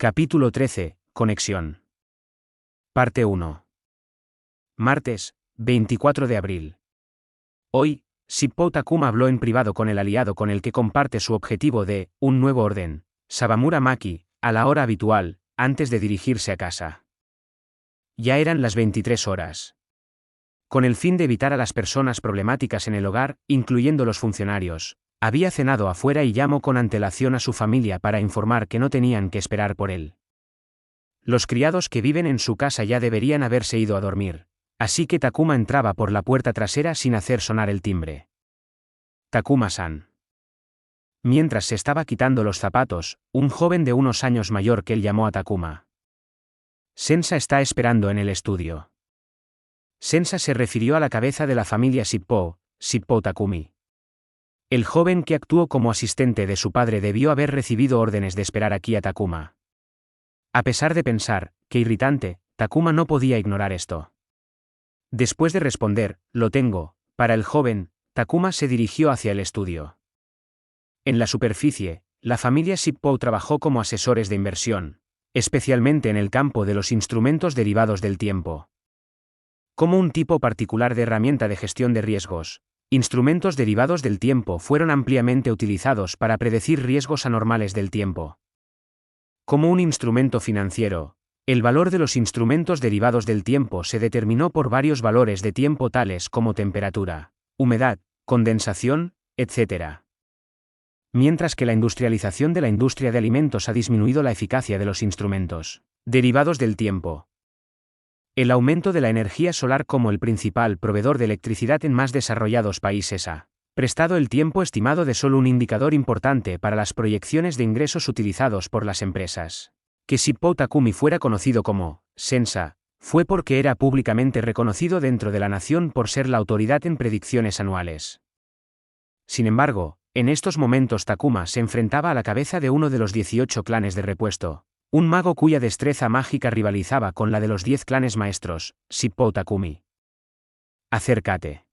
Capítulo 13. Conexión. Parte 1. Martes, 24 de abril. Hoy, Shippo Takuma habló en privado con el aliado con el que comparte su objetivo de un nuevo orden, Sawamura Maki, a la hora habitual, antes de dirigirse a casa. Ya eran las 23 horas. Con el fin de evitar a las personas problemáticas en el hogar, incluyendo los funcionarios, había cenado afuera y llamó con antelación a su familia para informar que no tenían que esperar por él. Los criados que viven en su casa ya deberían haberse ido a dormir, así que Takuma entraba por la puerta trasera sin hacer sonar el timbre. Takuma-san. Mientras se estaba quitando los zapatos, un joven de unos años mayor que él llamó a Takuma. Sensa está esperando en el estudio. Sensa se refirió a la cabeza de la familia Shippo Takumi. El joven que actuó como asistente de su padre debió haber recibido órdenes de esperar aquí a Takuma. A pesar de pensar, qué irritante, Takuma no podía ignorar esto. Después de responder, lo tengo, para el joven, Takuma se dirigió hacia el estudio. En la superficie, la familia Shippo trabajó como asesores de inversión, especialmente en el campo de los instrumentos derivados del tiempo. Como un tipo particular de herramienta de gestión de riesgos, instrumentos derivados del tiempo fueron ampliamente utilizados para predecir riesgos anormales del tiempo. Como un instrumento financiero, el valor de los instrumentos derivados del tiempo se determinó por varios valores de tiempo tales como temperatura, humedad, condensación, etc. Mientras que la industrialización de la industria de alimentos ha disminuido la eficacia de los instrumentos derivados del tiempo. El aumento de la energía solar como el principal proveedor de electricidad en más desarrollados países ha prestado el tiempo estimado de solo un indicador importante para las proyecciones de ingresos utilizados por las empresas. Que Shippo Takumi fuera conocido como Sensa, fue porque era públicamente reconocido dentro de la nación por ser la autoridad en predicciones anuales. Sin embargo, en estos momentos Takuma se enfrentaba a la cabeza de uno de los 18 clanes de repuesto, un mago cuya destreza mágica rivalizaba con la de los 10 clanes maestros, Shippo Takumi. Acércate.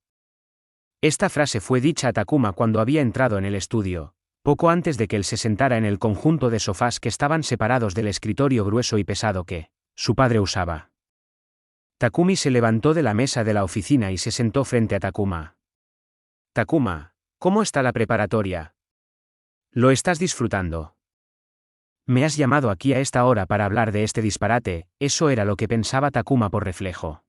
Esta frase fue dicha a Takuma cuando había entrado en el estudio, poco antes de que él se sentara en el conjunto de sofás que estaban separados del escritorio grueso y pesado que su padre usaba. Takumi se levantó de la mesa de la oficina y se sentó frente a Takuma. Takuma, ¿cómo está la preparatoria? ¿Lo estás disfrutando? Me has llamado aquí a esta hora para hablar de este disparate, eso era lo que pensaba Takuma por reflejo.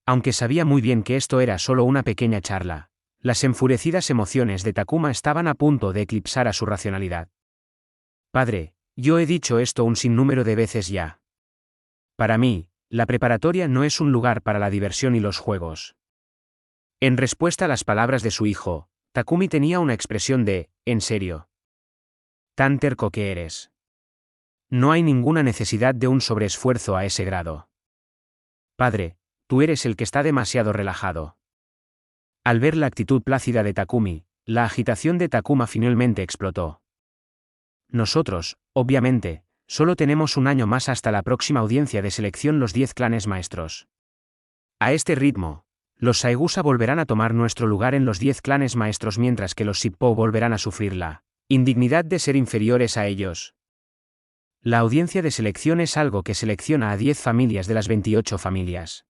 Aunque sabía muy bien que esto era solo una pequeña charla, las enfurecidas emociones de Takuma estaban a punto de eclipsar a su racionalidad. Padre, yo he dicho esto un sinnúmero de veces ya. Para mí, la preparatoria no es un lugar para la diversión y los juegos. En respuesta a las palabras de su hijo, Takumi tenía una expresión de, ¿en serio? Tan terco que eres. No hay ninguna necesidad de un sobreesfuerzo a ese grado. Padre, tú eres el que está demasiado relajado. Al ver la actitud plácida de Takumi, la agitación de Takuma finalmente explotó. Nosotros, obviamente, solo tenemos un año más hasta la próxima audiencia de selección los 10 clanes maestros. A este ritmo, los Saegusa volverán a tomar nuestro lugar en los 10 clanes maestros mientras que los Shippo volverán a sufrir la indignidad de ser inferiores a ellos. La audiencia de selección es algo que selecciona a 10 familias de las 28 familias.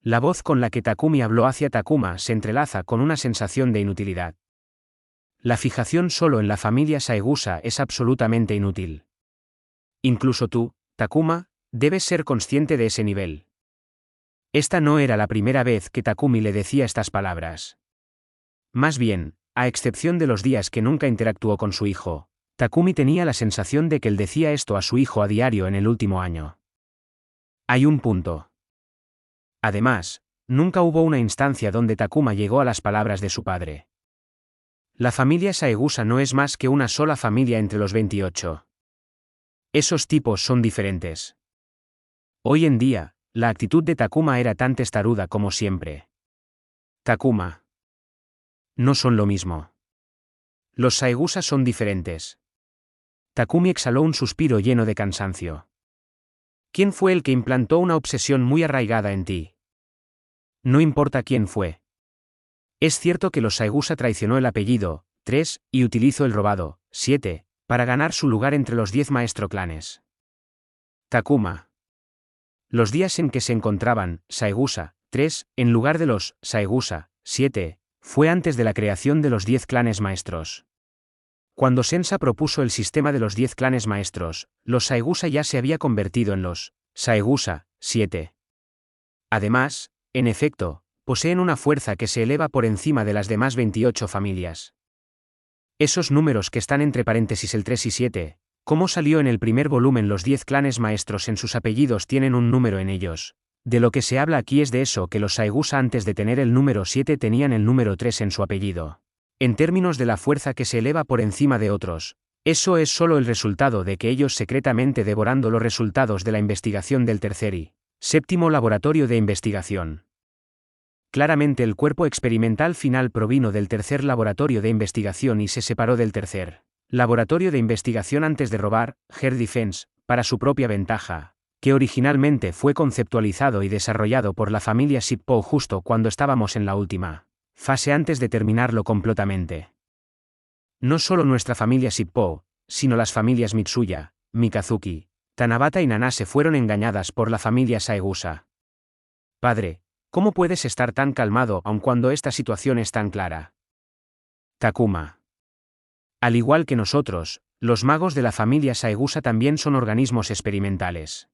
La voz con la que Takumi habló hacia Takuma se entrelaza con una sensación de inutilidad. La fijación solo en la familia Saegusa es absolutamente inútil. Incluso tú, Takuma, debes ser consciente de ese nivel. Esta no era la primera vez que Takumi le decía estas palabras. Más bien, a excepción de los días que nunca interactuó con su hijo, Takumi tenía la sensación de que él decía esto a su hijo a diario en el último año. Hay un punto. Además, nunca hubo una instancia donde Takuma llegó a las palabras de su padre. La familia Saegusa no es más que una sola familia entre los 28. Esos tipos son diferentes. Hoy en día, la actitud de Takuma era tan testaruda como siempre. Takuma. No son lo mismo. Los Saegusa son diferentes. Takumi exhaló un suspiro lleno de cansancio. ¿Quién fue el que implantó una obsesión muy arraigada en ti? No importa quién fue. Es cierto que los Saegusa traicionó el apellido, 3, y utilizó el robado, 7, para ganar su lugar entre los 10 maestro-clanes. Takuma. Los días en que se encontraban Saegusa 3, en lugar de los Saegusa 7, fue antes de la creación de los 10 clanes maestros. Cuando Sensa propuso el sistema de los 10 clanes maestros, los Saegusa ya se había convertido en los Saegusa 7. Además, en efecto, poseen una fuerza que se eleva por encima de las demás 28 familias. Esos números que están entre paréntesis el 3 y 7, como salió en el primer volumen, los 10 clanes maestros en sus apellidos tienen un número en ellos. De lo que se habla aquí es de eso, que los Saegusa antes de tener el número 7 tenían el número 3 en su apellido. En términos de la fuerza que se eleva por encima de otros, eso es solo el resultado de que ellos secretamente devorando los resultados de la investigación del tercer y séptimo laboratorio de investigación. Claramente el cuerpo experimental final provino del tercer laboratorio de investigación y se separó del tercer laboratorio de investigación antes de robar Her Defense, para su propia ventaja, que originalmente fue conceptualizado y desarrollado por la familia Shippo justo cuando estábamos en la última fase antes de terminarlo completamente. No solo nuestra familia Shippo, sino las familias Mitsuya, Mikazuki, Tanabata y Nanase fueron engañadas por la familia Saegusa. Padre, ¿cómo puedes estar tan calmado aun cuando esta situación es tan clara? Takuma. Al igual que nosotros, los magos de la familia Saegusa también son organismos experimentales.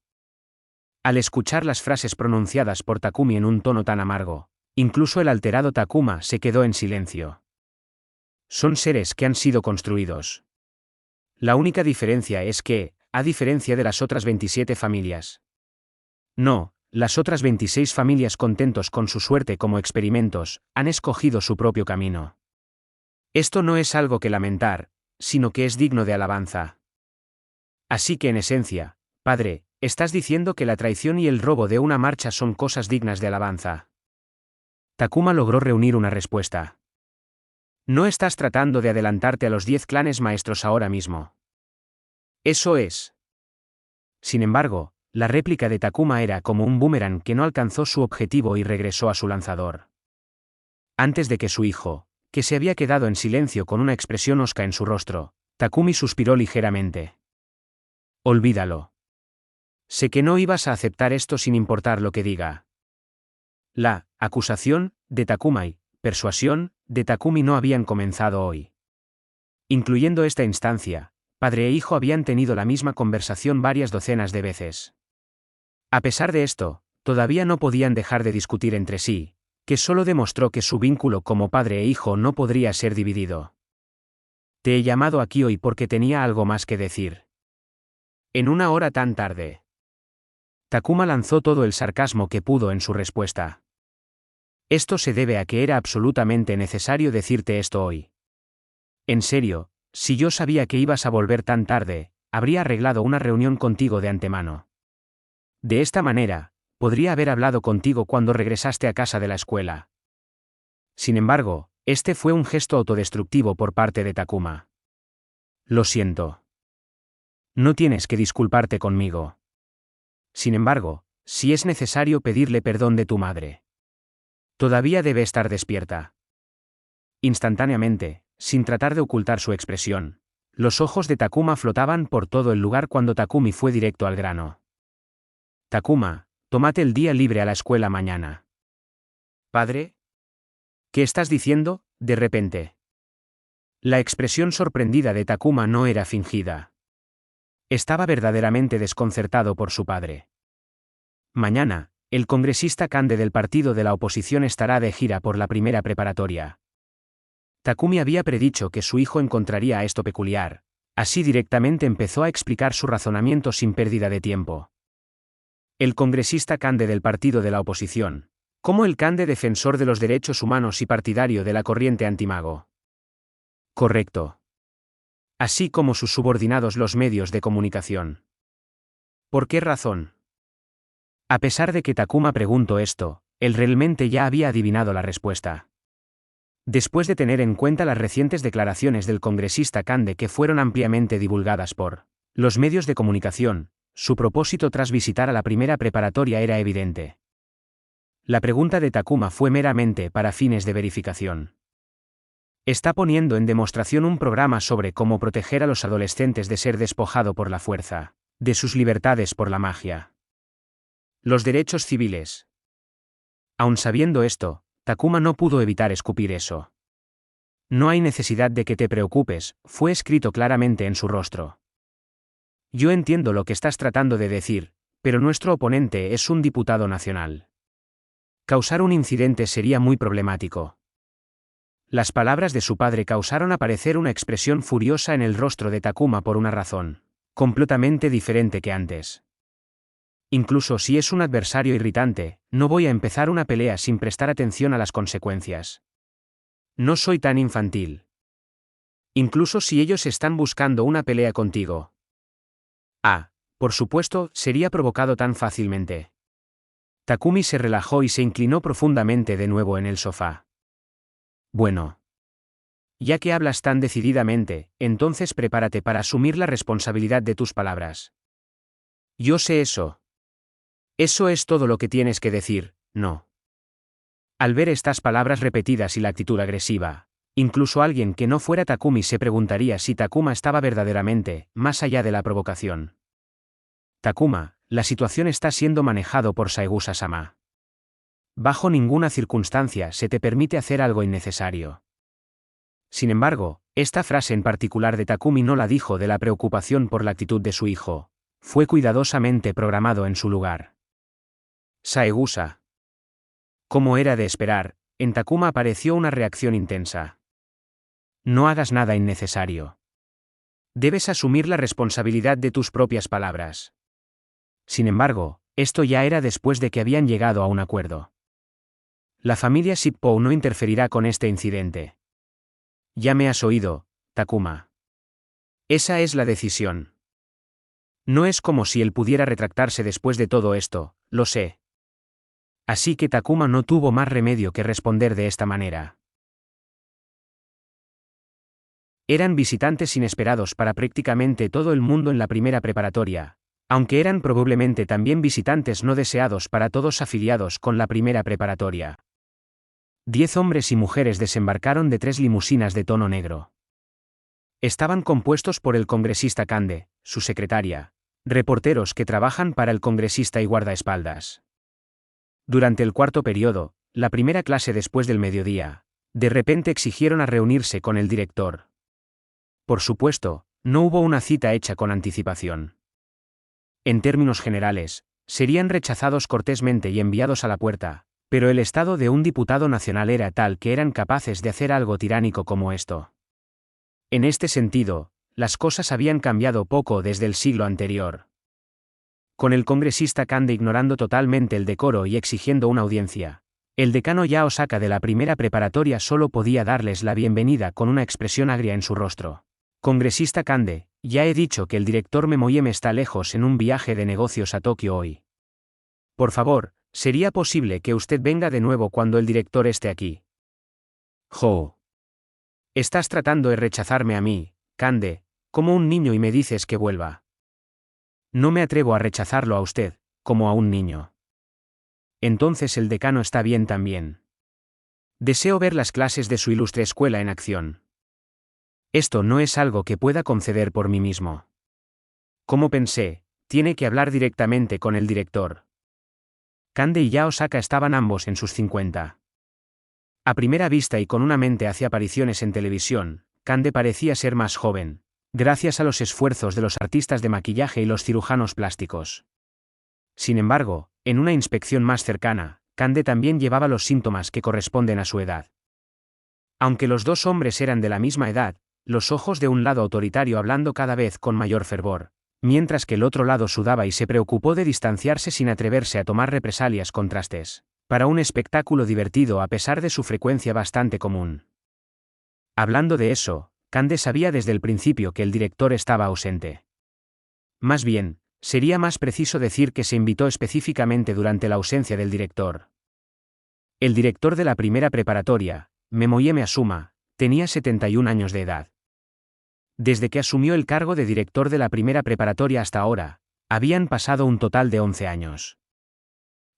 Al escuchar las frases pronunciadas por Takumi en un tono tan amargo, incluso el alterado Takuma se quedó en silencio. Son seres que han sido construidos. La única diferencia es que, a diferencia de las otras 27 familias, no, las otras 26 familias contentos con su suerte como experimentos, han escogido su propio camino. Esto no es algo que lamentar, sino que es digno de alabanza. Así que en esencia, padre, estás diciendo que la traición y el robo de una marcha son cosas dignas de alabanza. Takuma logró reunir una respuesta. No estás tratando de adelantarte a los 10 clanes maestros ahora mismo. Eso es. Sin embargo, la réplica de Takuma era como un boomerang que no alcanzó su objetivo y regresó a su lanzador. Antes de que su hijo, que se había quedado en silencio con una expresión hosca en su rostro, Takumi suspiró ligeramente. Olvídalo. Sé que no ibas a aceptar esto sin importar lo que diga. La acusación de Takuma y persuasión de Takumi no habían comenzado hoy. Incluyendo esta instancia, padre e hijo habían tenido la misma conversación varias docenas de veces. A pesar de esto, todavía no podían dejar de discutir entre sí, que solo demostró que su vínculo como padre e hijo no podría ser dividido. Te he llamado aquí hoy porque tenía algo más que decir. En una hora tan tarde. Takuma lanzó todo el sarcasmo que pudo en su respuesta. Esto se debe a que era absolutamente necesario decirte esto hoy. En serio, si yo sabía que ibas a volver tan tarde, habría arreglado una reunión contigo de antemano. De esta manera, podría haber hablado contigo cuando regresaste a casa de la escuela. Sin embargo, este fue un gesto autodestructivo por parte de Takuma. Lo siento. No tienes que disculparte conmigo. Sin embargo, si es necesario pedirle perdón de tu madre. Todavía debe estar despierta. Instantáneamente, sin tratar de ocultar su expresión, los ojos de Takuma flotaban por todo el lugar cuando Takumi fue directo al grano. Takuma, tómate el día libre a la escuela mañana. ¿Padre? ¿Qué estás diciendo, de repente? La expresión sorprendida de Takuma no era fingida. Estaba verdaderamente desconcertado por su padre. Mañana, el congresista Kande del partido de la oposición estará de gira por la primera preparatoria. Takumi había predicho que su hijo encontraría esto peculiar, así directamente empezó a explicar su razonamiento sin pérdida de tiempo. El congresista Kande del partido de la oposición, como el Kande defensor de los derechos humanos y partidario de la corriente antimago. Correcto. Así como sus subordinados los medios de comunicación. ¿Por qué razón? A pesar de que Takuma preguntó esto, él realmente ya había adivinado la respuesta. Después de tener en cuenta las recientes declaraciones del congresista Kande que fueron ampliamente divulgadas por los medios de comunicación, su propósito tras visitar a la primera preparatoria era evidente. La pregunta de Takuma fue meramente para fines de verificación. Está poniendo en demostración un programa sobre cómo proteger a los adolescentes de ser despojado por la fuerza, de sus libertades por la magia. Los derechos civiles. Aun sabiendo esto, Takuma no pudo evitar escupir eso. No hay necesidad de que te preocupes, fue escrito claramente en su rostro. Yo entiendo lo que estás tratando de decir, pero nuestro oponente es un diputado nacional. Causar un incidente sería muy problemático. Las palabras de su padre causaron aparecer una expresión furiosa en el rostro de Takuma por una razón, completamente diferente que antes. Incluso si es un adversario irritante, no voy a empezar una pelea sin prestar atención a las consecuencias. No soy tan infantil. Incluso si ellos están buscando una pelea contigo. Ah, por supuesto, sería provocado tan fácilmente. Takumi se relajó y se inclinó profundamente de nuevo en el sofá. Bueno. Ya que hablas tan decididamente, entonces prepárate para asumir la responsabilidad de tus palabras. Yo sé eso. Eso es todo lo que tienes que decir, ¿no? Al ver estas palabras repetidas y la actitud agresiva, incluso alguien que no fuera Takumi se preguntaría si Takuma estaba verdaderamente, más allá de la provocación. Takuma, la situación está siendo manejado por Saegusa-sama. Bajo ninguna circunstancia se te permite hacer algo innecesario. Sin embargo, esta frase en particular de Takumi no la dijo de la preocupación por la actitud de su hijo, fue cuidadosamente programado en su lugar. Saegusa. Como era de esperar, en Takuma apareció una reacción intensa. No hagas nada innecesario. Debes asumir la responsabilidad de tus propias palabras. Sin embargo, esto ya era después de que habían llegado a un acuerdo. La familia Shippo no interferirá con este incidente. Ya me has oído, Takuma. Esa es la decisión. No es como si él pudiera retractarse después de todo esto, lo sé. Así que Takuma no tuvo más remedio que responder de esta manera. Eran visitantes inesperados para prácticamente todo el mundo en la primera preparatoria, aunque eran probablemente también visitantes no deseados para todos afiliados con la primera preparatoria. 10 hombres y mujeres desembarcaron de 3 limusinas de tono negro. Estaban compuestos por el congresista Kande, su secretaria, reporteros que trabajan para el congresista y guardaespaldas. Durante el cuarto periodo, la primera clase después del mediodía, de repente exigieron a reunirse con el director. Por supuesto, no hubo una cita hecha con anticipación. En términos generales, serían rechazados cortésmente y enviados a la puerta, pero el estado de un diputado nacional era tal que eran capaces de hacer algo tiránico como esto. En este sentido, las cosas habían cambiado poco desde el siglo anterior. Con el congresista Kande ignorando totalmente el decoro y exigiendo una audiencia, el decano Yao Osaka de la primera preparatoria solo podía darles la bienvenida con una expresión agria en su rostro. Congresista Kande, ya he dicho que el director Memoyeme está lejos en un viaje de negocios a Tokio hoy. Por favor, ¿sería posible que usted venga de nuevo cuando el director esté aquí? Jo. Estás tratando de rechazarme a mí, Kande, como un niño y me dices que vuelva. No me atrevo a rechazarlo a usted, como a un niño. Entonces el decano está bien también. Deseo ver las clases de su ilustre escuela en acción. Esto no es algo que pueda conceder por mí mismo. Como pensé, tiene que hablar directamente con el director. Kande y Yao Osaka estaban ambos en sus 50. A primera vista y con una mente hacia apariciones en televisión, Kande parecía ser más joven, gracias a los esfuerzos de los artistas de maquillaje y los cirujanos plásticos. Sin embargo, en una inspección más cercana, Kande también llevaba los síntomas que corresponden a su edad. Aunque los dos hombres eran de la misma edad, los ojos de un lado autoritario hablando cada vez con mayor fervor, mientras que el otro lado sudaba y se preocupó de distanciarse sin atreverse a tomar represalias contrastes, para un espectáculo divertido a pesar de su frecuencia bastante común. Hablando de eso, Kande sabía desde el principio que el director estaba ausente. Más bien, sería más preciso decir que se invitó específicamente durante la ausencia del director. El director de la primera preparatoria, Memoyeme Asuma, tenía 71 años de edad. Desde que asumió el cargo de director de la primera preparatoria hasta ahora, habían pasado un total de 11 años.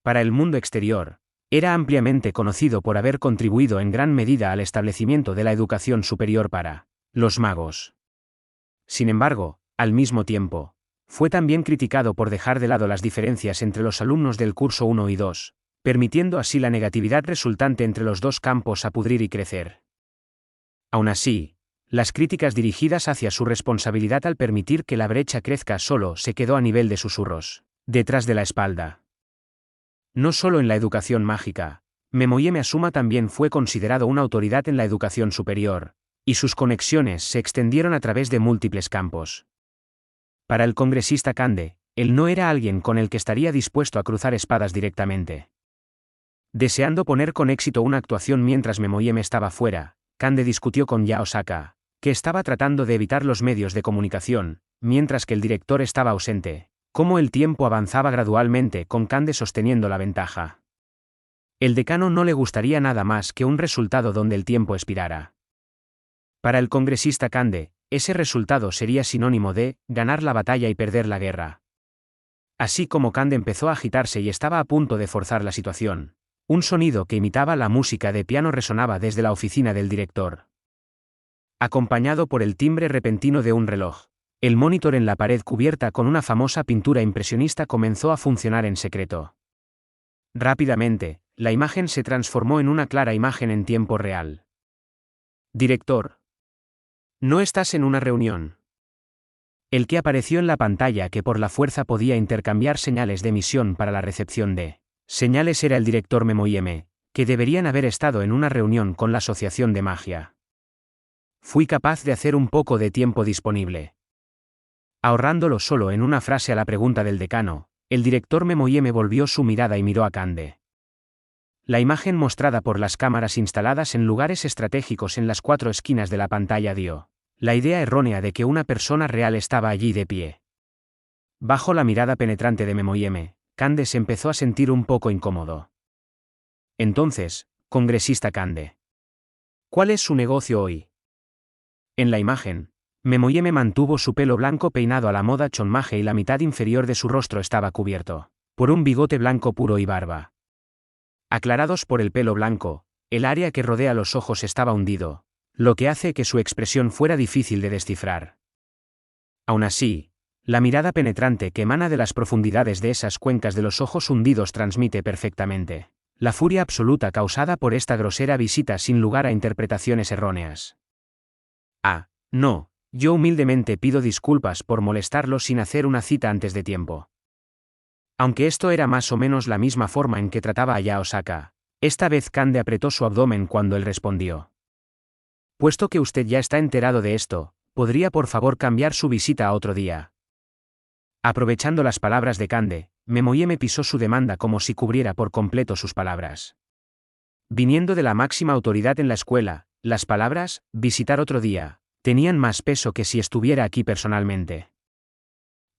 Para el mundo exterior, Era ampliamente conocido por haber contribuido en gran medida al establecimiento de la educación superior para los magos. Sin embargo, al mismo tiempo, fue también criticado por dejar de lado las diferencias entre los alumnos del curso 1 y 2, permitiendo así la negatividad resultante entre los dos campos a pudrir y crecer. Aún así, las críticas dirigidas hacia su responsabilidad al permitir que la brecha crezca solo se quedó a nivel de susurros, detrás de la espalda. No solo en la educación mágica, Memoyeme Asuma también fue considerado una autoridad en la educación superior, y sus conexiones se extendieron a través de múltiples campos. Para el congresista Kande, él no era alguien con el que estaría dispuesto a cruzar espadas directamente. Deseando poner con éxito una actuación mientras Memoyeme estaba fuera, Kande discutió con Ya Osaka, que estaba tratando de evitar los medios de comunicación, mientras que el director estaba ausente, cómo el tiempo avanzaba gradualmente con Kande sosteniendo la ventaja. El decano no le gustaría nada más que un resultado donde el tiempo expirara. Para el congresista Kande, ese resultado sería sinónimo de ganar la batalla y perder la guerra. Así como Kande empezó a agitarse y estaba a punto de forzar la situación, un sonido que imitaba la música de piano resonaba desde la oficina del director. Acompañado por el timbre repentino de un reloj, el monitor en la pared cubierta con una famosa pintura impresionista comenzó a funcionar en secreto. Rápidamente, la imagen se transformó en una clara imagen en tiempo real. Director. No estás en una reunión. El que apareció en la pantalla que por la fuerza podía intercambiar señales de emisión para la recepción de señales era el director Memoyeme, que deberían haber estado en una reunión con la Asociación de Magia. Fui capaz de hacer un poco de tiempo disponible. Ahorrándolo solo en una frase a la pregunta del decano, el director Memoyeme volvió su mirada y miró a Kande. La imagen mostrada por las cámaras instaladas en lugares estratégicos en las 4 esquinas de la pantalla dio la idea errónea de que una persona real estaba allí de pie. Bajo la mirada penetrante de Memoyeme, Kande se empezó a sentir un poco incómodo. Entonces, congresista Kande, ¿cuál es su negocio hoy? En la imagen, Memoyeme mantuvo su pelo blanco peinado a la moda chonmaje y la mitad inferior de su rostro estaba cubierto por un bigote blanco puro y barba. Aclarados por el pelo blanco, el área que rodea los ojos estaba hundido, lo que hace que su expresión fuera difícil de descifrar. Aún así, la mirada penetrante que emana de las profundidades de esas cuencas de los ojos hundidos transmite perfectamente la furia absoluta causada por esta grosera visita sin lugar a interpretaciones erróneas. Ah, no, yo humildemente pido disculpas por molestarlo sin hacer una cita antes de tiempo. Aunque esto era más o menos la misma forma en que trataba a Ya Osaka, esta vez Kande apretó su abdomen cuando él respondió. Puesto que usted ya está enterado de esto, ¿podría por favor cambiar su visita a otro día? Aprovechando las palabras de Kande, Memoyeme pisó su demanda como si cubriera por completo sus palabras. Viniendo de la máxima autoridad en la escuela, las palabras, visitar otro día, tenían más peso que si estuviera aquí personalmente.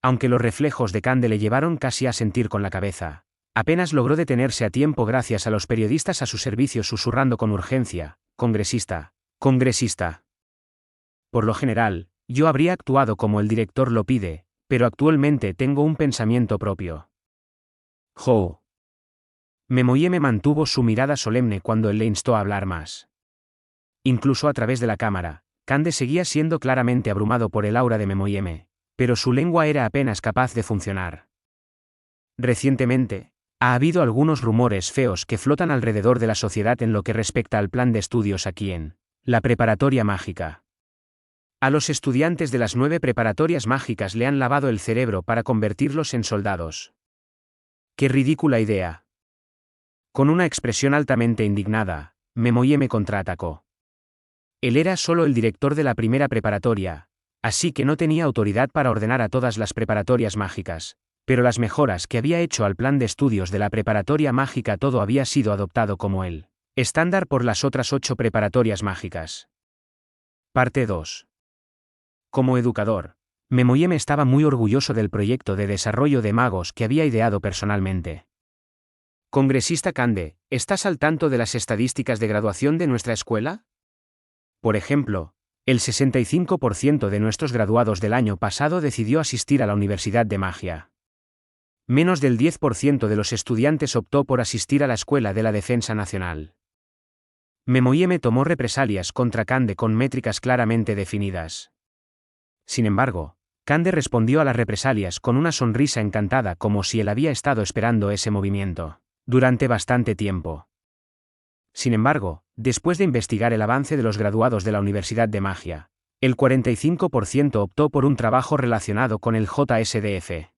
Aunque los reflejos de Kande le llevaron casi a sentir con la cabeza, apenas logró detenerse a tiempo gracias a los periodistas a su servicio susurrando con urgencia, congresista, congresista. Por lo general, yo habría actuado como el director lo pide, pero actualmente tengo un pensamiento propio. Jo. Memoyeme mantuvo su mirada solemne cuando él le instó a hablar más. Incluso a través de la cámara, Kande seguía siendo claramente abrumado por el aura de Memoyeme, pero su lengua era apenas capaz de funcionar. Recientemente, ha habido algunos rumores feos que flotan alrededor de la sociedad en lo que respecta al plan de estudios aquí en la preparatoria mágica. A los estudiantes de las 9 preparatorias mágicas le han lavado el cerebro para convertirlos en soldados. ¡Qué ridícula idea! Con una expresión altamente indignada, Memoyeme contraatacó. Él era solo el director de la primera preparatoria, así que no tenía autoridad para ordenar a todas las preparatorias mágicas, pero las mejoras que había hecho al plan de estudios de la preparatoria mágica todo había sido adoptado como el estándar por las otras 8 preparatorias mágicas. Parte 2. Como educador, Memoyeme estaba muy orgulloso del proyecto de desarrollo de magos que había ideado personalmente. Congresista Kande, ¿estás al tanto de las estadísticas de graduación de nuestra escuela? Por ejemplo, el 65% de nuestros graduados del año pasado decidió asistir a la Universidad de Magia. Menos del 10% de los estudiantes optó por asistir a la Escuela de la Defensa Nacional. Memoyeme tomó represalias contra Kande con métricas claramente definidas. Sin embargo, Kande respondió a las represalias con una sonrisa encantada, como si él había estado esperando ese movimiento durante bastante tiempo. Sin embargo, después de investigar el avance de los graduados de la Universidad de Magia, el 45% optó por un trabajo relacionado con el JSDF.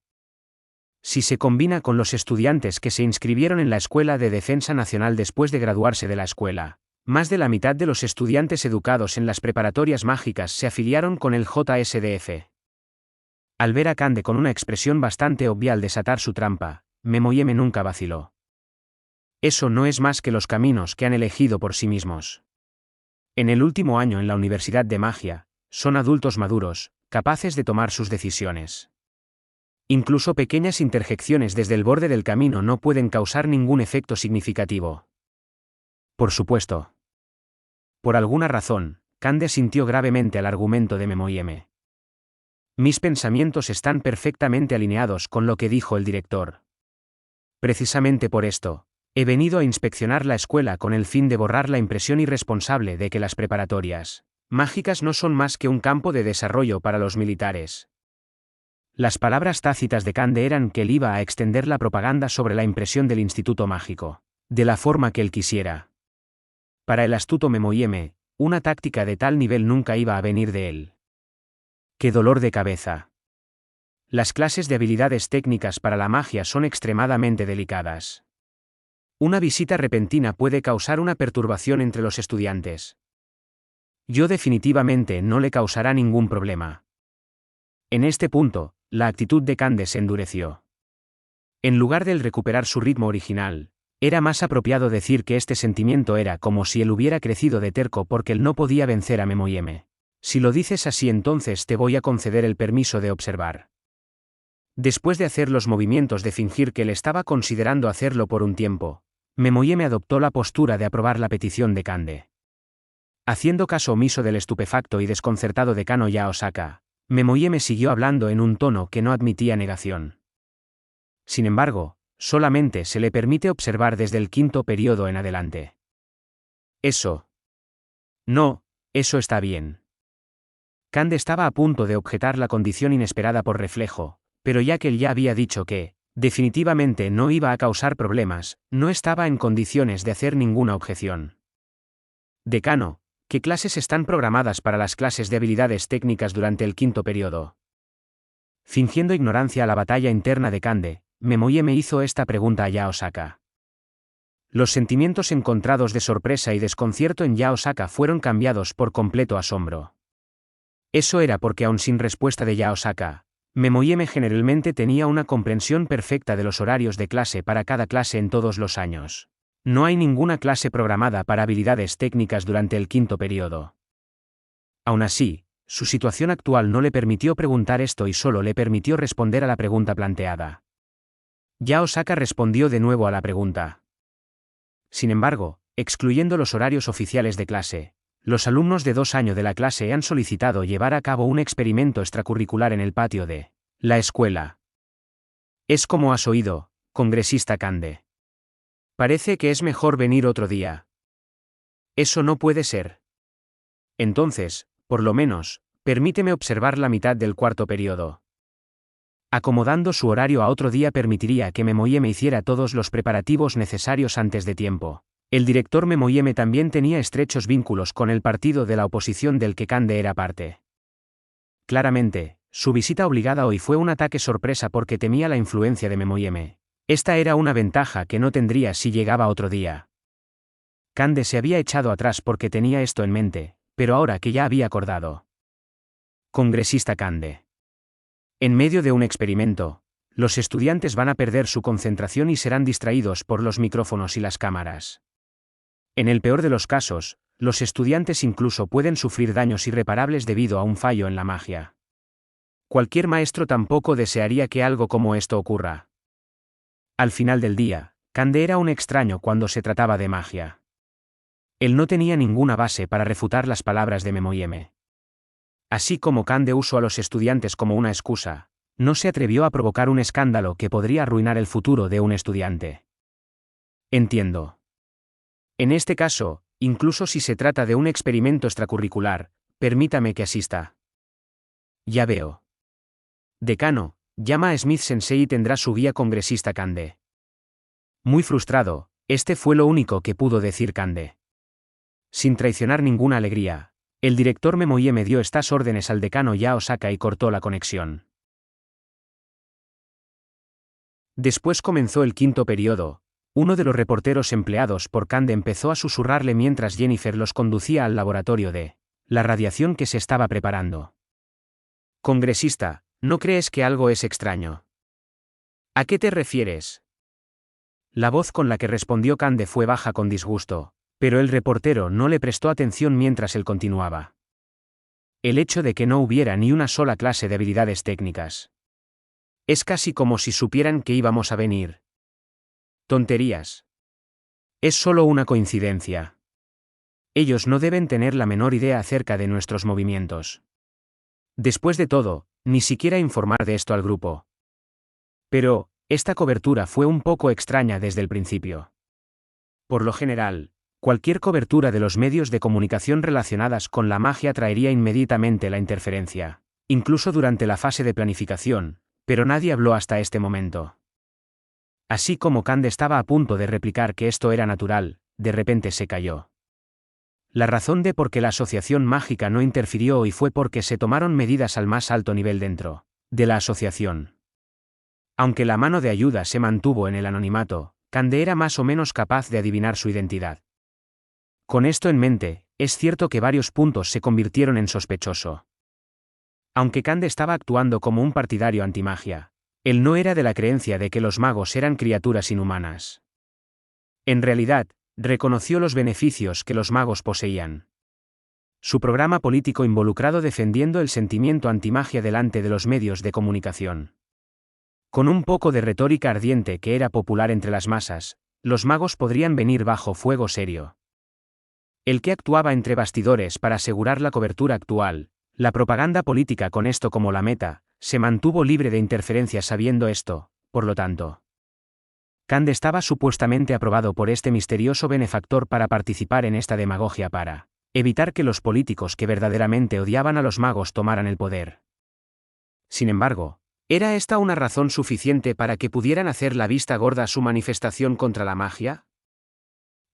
Si se combina con los estudiantes que se inscribieron en la Escuela de Defensa Nacional después de graduarse de la escuela, más de la mitad de los estudiantes educados en las preparatorias mágicas se afiliaron con el JSDF. Al ver a Kande con una expresión bastante obvia al desatar su trampa, Memoyeme nunca vaciló. Eso no es más que los caminos que han elegido por sí mismos. En el último año en la Universidad de Magia, son adultos maduros, capaces de tomar sus decisiones. Incluso pequeñas interjecciones desde el borde del camino no pueden causar ningún efecto significativo. Por supuesto. Por alguna razón, Kande sintió gravemente al argumento de Memoyeme. Mis pensamientos están perfectamente alineados con lo que dijo el director. Precisamente por esto, he venido a inspeccionar la escuela con el fin de borrar la impresión irresponsable de que las preparatorias mágicas no son más que un campo de desarrollo para los militares. Las palabras tácitas de Kande eran que él iba a extender la propaganda sobre la impresión del Instituto Mágico, de la forma que él quisiera. Para el astuto Memoyeme, una táctica de tal nivel nunca iba a venir de él. ¡Qué dolor de cabeza! Las clases de habilidades técnicas para la magia son extremadamente delicadas. Una visita repentina puede causar una perturbación entre los estudiantes. Yo definitivamente no le causará ningún problema. En este punto, la actitud de Kande se endureció. En lugar de él recuperar su ritmo original, era más apropiado decir que este sentimiento era como si él hubiera crecido de terco porque él no podía vencer a Memoyeme. Si lo dices así, entonces te voy a conceder el permiso de observar. Después de hacer los movimientos de fingir que él estaba considerando hacerlo por un tiempo, Memoyeme adoptó la postura de aprobar la petición de Kande. Haciendo caso omiso del estupefacto y desconcertado decano Yaosaka, Memoyeme siguió hablando en un tono que no admitía negación. Sin embargo, solamente se le permite observar desde el 5º periodo en adelante. Eso. No, eso está bien. Kande estaba a punto de objetar la condición inesperada por reflejo, pero ya que él ya había dicho que, definitivamente no iba a causar problemas, no estaba en condiciones de hacer ninguna objeción. Decano, ¿qué clases están programadas para las clases de habilidades técnicas durante el 5º periodo? Fingiendo ignorancia a la batalla interna de Kande, Memoyeme hizo esta pregunta a Yaosaka. Los sentimientos encontrados de sorpresa y desconcierto en Yaosaka fueron cambiados por completo asombro. Eso era porque aun sin respuesta de Yaosaka, Memoyeme generalmente tenía una comprensión perfecta de los horarios de clase para cada clase en todos los años. No hay ninguna clase programada para habilidades técnicas durante el 5º periodo. Aún así, su situación actual no le permitió preguntar esto y solo le permitió responder a la pregunta planteada. Yaosaka respondió de nuevo a la pregunta. Sin embargo, excluyendo los horarios oficiales de clase, los alumnos de 2 años de la clase han solicitado llevar a cabo un experimento extracurricular en el patio de la escuela. Es como has oído, congresista Kande. Parece que es mejor venir otro día. Eso no puede ser. Entonces, por lo menos, permíteme observar la mitad del 4º periodo. Acomodando su horario a otro día permitiría que Memoyeme hiciera todos los preparativos necesarios antes de tiempo. El director Memoyeme también tenía estrechos vínculos con el partido de la oposición del que Kande era parte. Claramente, su visita obligada hoy fue un ataque sorpresa porque temía la influencia de Memoyeme. Esta era una ventaja que no tendría si llegaba otro día. Kande se había echado atrás porque tenía esto en mente, pero ahora que ya había acordado. Congresista Kande. En medio de un experimento, los estudiantes van a perder su concentración y serán distraídos por los micrófonos y las cámaras. En el peor de los casos, los estudiantes incluso pueden sufrir daños irreparables debido a un fallo en la magia. Cualquier maestro tampoco desearía que algo como esto ocurra. Al final del día, Kande era un extraño cuando se trataba de magia. Él no tenía ninguna base para refutar las palabras de Memoyeme. Así como Kande usó a los estudiantes como una excusa, No se atrevió a provocar un escándalo que podría arruinar el futuro de un estudiante. Entiendo. En este caso, incluso si se trata de un experimento extracurricular, permítame que asista. Ya veo. Decano, llama a Smith Sensei y tendrá su guía congresista Kande. Muy frustrado, este fue lo único que pudo decir Kande. Sin traicionar ninguna alegría, el director Memoye me dio estas órdenes al decano Yao Osaka y cortó la conexión. Después comenzó el quinto periodo. Uno de los reporteros empleados por Kande empezó a susurrarle mientras Jennifer los conducía al laboratorio de la radiación que se estaba preparando. Congresista, ¿no crees que algo es extraño? ¿A qué te refieres? La voz con la que respondió Kande fue baja con disgusto, pero el reportero no le prestó atención mientras él continuaba. El hecho de que no hubiera ni una sola clase de habilidades técnicas. Es casi como si supieran que íbamos a venir. Tonterías. Es solo una coincidencia. Ellos no deben tener la menor idea acerca de nuestros movimientos. Después de todo, ni siquiera informar de esto al grupo. Pero, esta cobertura fue un poco extraña desde el principio. Por lo general, cualquier cobertura de los medios de comunicación relacionadas con la magia traería inmediatamente la interferencia, incluso durante la fase de planificación, pero nadie habló hasta este momento. Así como Kande estaba a punto de replicar que esto era natural, de repente se calló. La razón de por qué la asociación mágica no interfirió hoy fue porque se tomaron medidas al más alto nivel dentro de la asociación. Aunque la mano de ayuda se mantuvo en el anonimato, Kande era más o menos capaz de adivinar su identidad. Con esto en mente, es cierto que varios puntos se convirtieron en sospechoso. Aunque Kande estaba actuando como un partidario antimagia, él no era de la creencia de que los magos eran criaturas inhumanas. En realidad, reconoció los beneficios que los magos poseían. Su programa político involucrado defendiendo el sentimiento antimagia delante de los medios de comunicación. Con un poco de retórica ardiente que era popular entre las masas, los magos podrían venir bajo fuego serio. El que actuaba entre bastidores para asegurar la cobertura actual, la propaganda política con esto como la meta, se mantuvo libre de interferencia sabiendo esto, por lo tanto. Kande estaba supuestamente aprobado por este misterioso benefactor para participar en esta demagogia para evitar que los políticos que verdaderamente odiaban a los magos tomaran el poder. Sin embargo, ¿era esta una razón suficiente para que pudieran hacer la vista gorda a su manifestación contra la magia?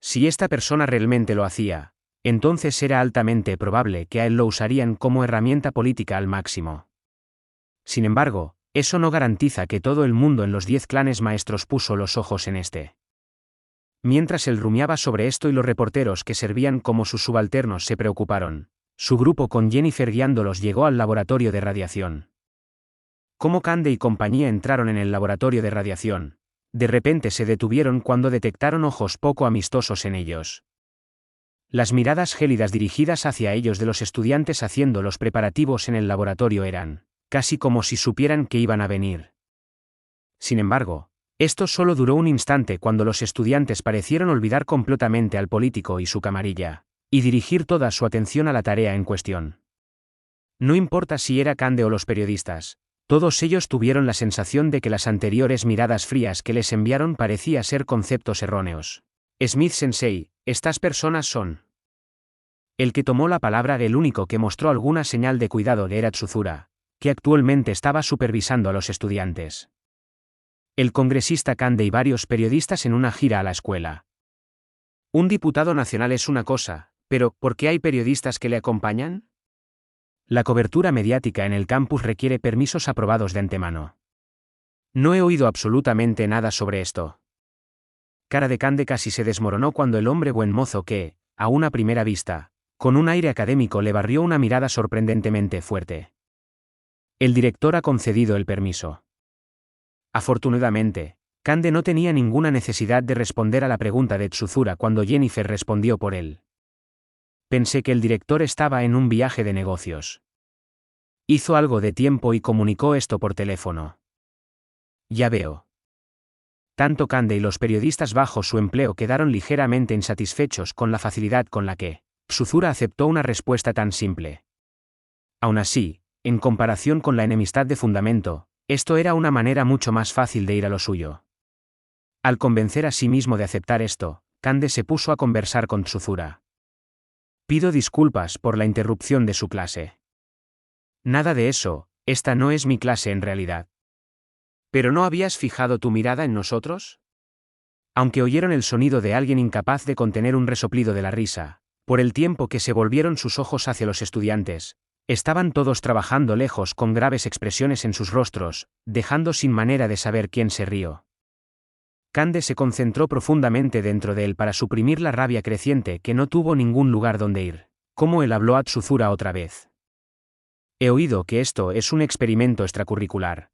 Si esta persona realmente lo hacía, entonces era altamente probable que a él lo usarían como herramienta política al máximo. Sin embargo, eso no garantiza que todo el mundo en los 10 clanes maestros puso los ojos en este. Mientras él rumiaba sobre esto y los reporteros que servían como sus subalternos se preocuparon, su grupo con Jennifer guiándolos llegó al laboratorio de radiación. Como Kande y compañía entraron en el laboratorio de radiación, de repente se detuvieron cuando detectaron ojos poco amistosos en ellos. Las miradas gélidas dirigidas hacia ellos de los estudiantes haciendo los preparativos en el laboratorio eran casi como si supieran que iban a venir. Sin embargo, esto solo duró un instante cuando los estudiantes parecieron olvidar completamente al político y su camarilla, y dirigir toda su atención a la tarea en cuestión. No importa si era Kande o los periodistas, todos ellos tuvieron la sensación de que las anteriores miradas frías que les enviaron parecía ser conceptos erróneos. Smith Sensei, estas personas son. El que tomó la palabra, el único que mostró alguna señal de cuidado era Tsuzura, que actualmente estaba supervisando a los estudiantes. El congresista Kande y varios periodistas en una gira a la escuela. Un diputado nacional es una cosa, pero ¿por qué hay periodistas que le acompañan? La cobertura mediática en el campus requiere permisos aprobados de antemano. No he oído absolutamente nada sobre esto. Cara de Kande casi se desmoronó cuando el hombre buen mozo que, a una primera vista, con un aire académico le barrió una mirada sorprendentemente fuerte. El director ha concedido el permiso. Afortunadamente, Kande no tenía ninguna necesidad de responder a la pregunta de Tsuzura cuando Jennifer respondió por él. Pensé que el director estaba en un viaje de negocios. Hizo algo de tiempo y comunicó esto por teléfono. Ya veo. Tanto Kande y los periodistas bajo su empleo quedaron ligeramente insatisfechos con la facilidad con la que Tsuzura aceptó una respuesta tan simple. Aún así, en comparación con la enemistad de fundamento, Esto era una manera mucho más fácil de ir a lo suyo. Al convencer a sí mismo de aceptar esto, Kande se puso a conversar con Tsuzura. Pido disculpas por la interrupción de su clase. Nada de eso, esta no es mi clase en realidad. ¿Pero no habías fijado tu mirada en nosotros? Aunque oyeron el sonido de alguien incapaz de contener un resoplido de la risa, por el tiempo que se volvieron sus ojos hacia los estudiantes, estaban todos trabajando lejos con graves expresiones en sus rostros, dejando sin manera de saber quién se rió. Kande se concentró profundamente dentro de él para suprimir la rabia creciente que no tuvo ningún lugar donde ir. Como él habló a Tsuzura otra vez. He oído que esto es un experimento extracurricular.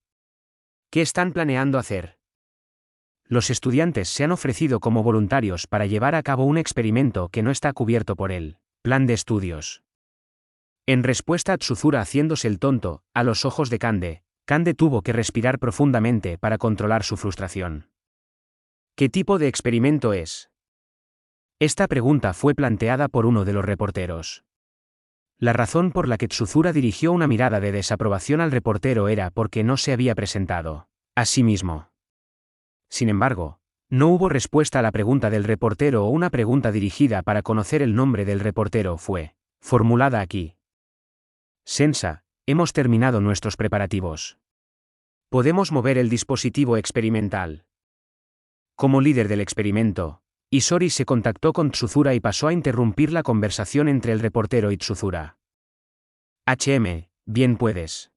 ¿Qué están planeando hacer? Los estudiantes se han ofrecido como voluntarios para llevar a cabo un experimento que no está cubierto por el plan de estudios. En respuesta a Tsuzura haciéndose el tonto, a los ojos de Kande, Kande tuvo que respirar profundamente para controlar su frustración. ¿Qué tipo de experimento es? Esta pregunta fue planteada por uno de los reporteros. La razón por la que Tsuzura dirigió una mirada de desaprobación al reportero era porque no se había presentado a sí mismo. Sin embargo, no hubo respuesta a la pregunta del reportero o una pregunta dirigida para conocer el nombre del reportero fue formulada aquí. Sensa, hemos terminado nuestros preparativos. Podemos mover el dispositivo experimental. Como líder del experimento, Isori se contactó con Tsuzura y pasó a interrumpir la conversación entre el reportero y Tsuzura. Bien puedes.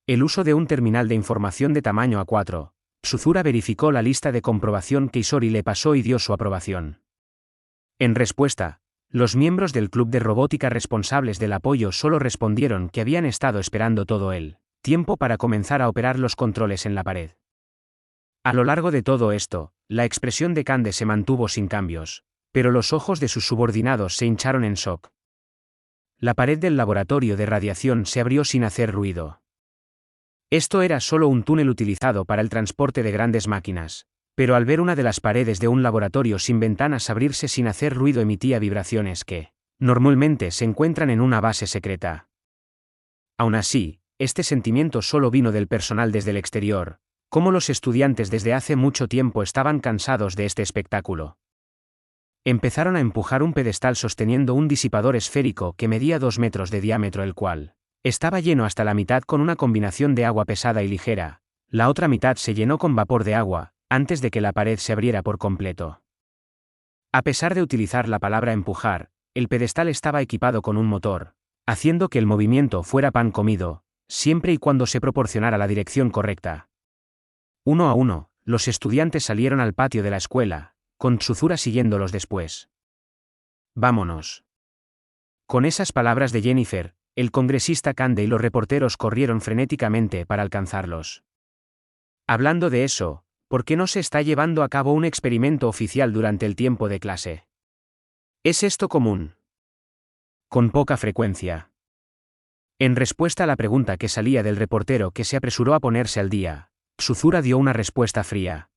El uso de un terminal de información de tamaño A4. Tsuzura verificó la lista de comprobación que Isori le pasó y dio su aprobación. En respuesta, los miembros del club de robótica responsables del apoyo solo respondieron que habían estado esperando todo el tiempo para comenzar a operar los controles en la pared. A lo largo de todo esto, la expresión de Kande se mantuvo sin cambios, pero los ojos de sus subordinados se hincharon en shock. La pared del laboratorio de radiación se abrió sin hacer ruido. Esto era solo un túnel utilizado para el transporte de grandes máquinas, pero al ver una de las paredes de un laboratorio sin ventanas abrirse sin hacer ruido emitía vibraciones que, normalmente se encuentran en una base secreta. Aún así, este sentimiento solo vino del personal desde el exterior, como los estudiantes desde hace mucho tiempo estaban cansados de este espectáculo. Empezaron a empujar un pedestal sosteniendo un disipador esférico que medía 2 metros de diámetro, el cual estaba lleno hasta la mitad con una combinación de agua pesada y ligera. La otra mitad se llenó con vapor de agua, antes de que la pared se abriera por completo. A pesar de utilizar la palabra empujar, el pedestal estaba equipado con un motor, haciendo que el movimiento fuera pan comido, siempre y cuando se proporcionara la dirección correcta. Uno a uno, los estudiantes salieron al patio de la escuela, con Tsuzura siguiéndolos después. Vámonos. Con esas palabras de Jennifer, el congresista Kande y los reporteros corrieron frenéticamente para alcanzarlos. Hablando de eso, ¿por qué no se está llevando a cabo un experimento oficial durante el tiempo de clase? ¿Es esto común? Con poca frecuencia. En respuesta a la pregunta que salía del reportero que se apresuró a ponerse al día, Tsuzura dio una respuesta fría.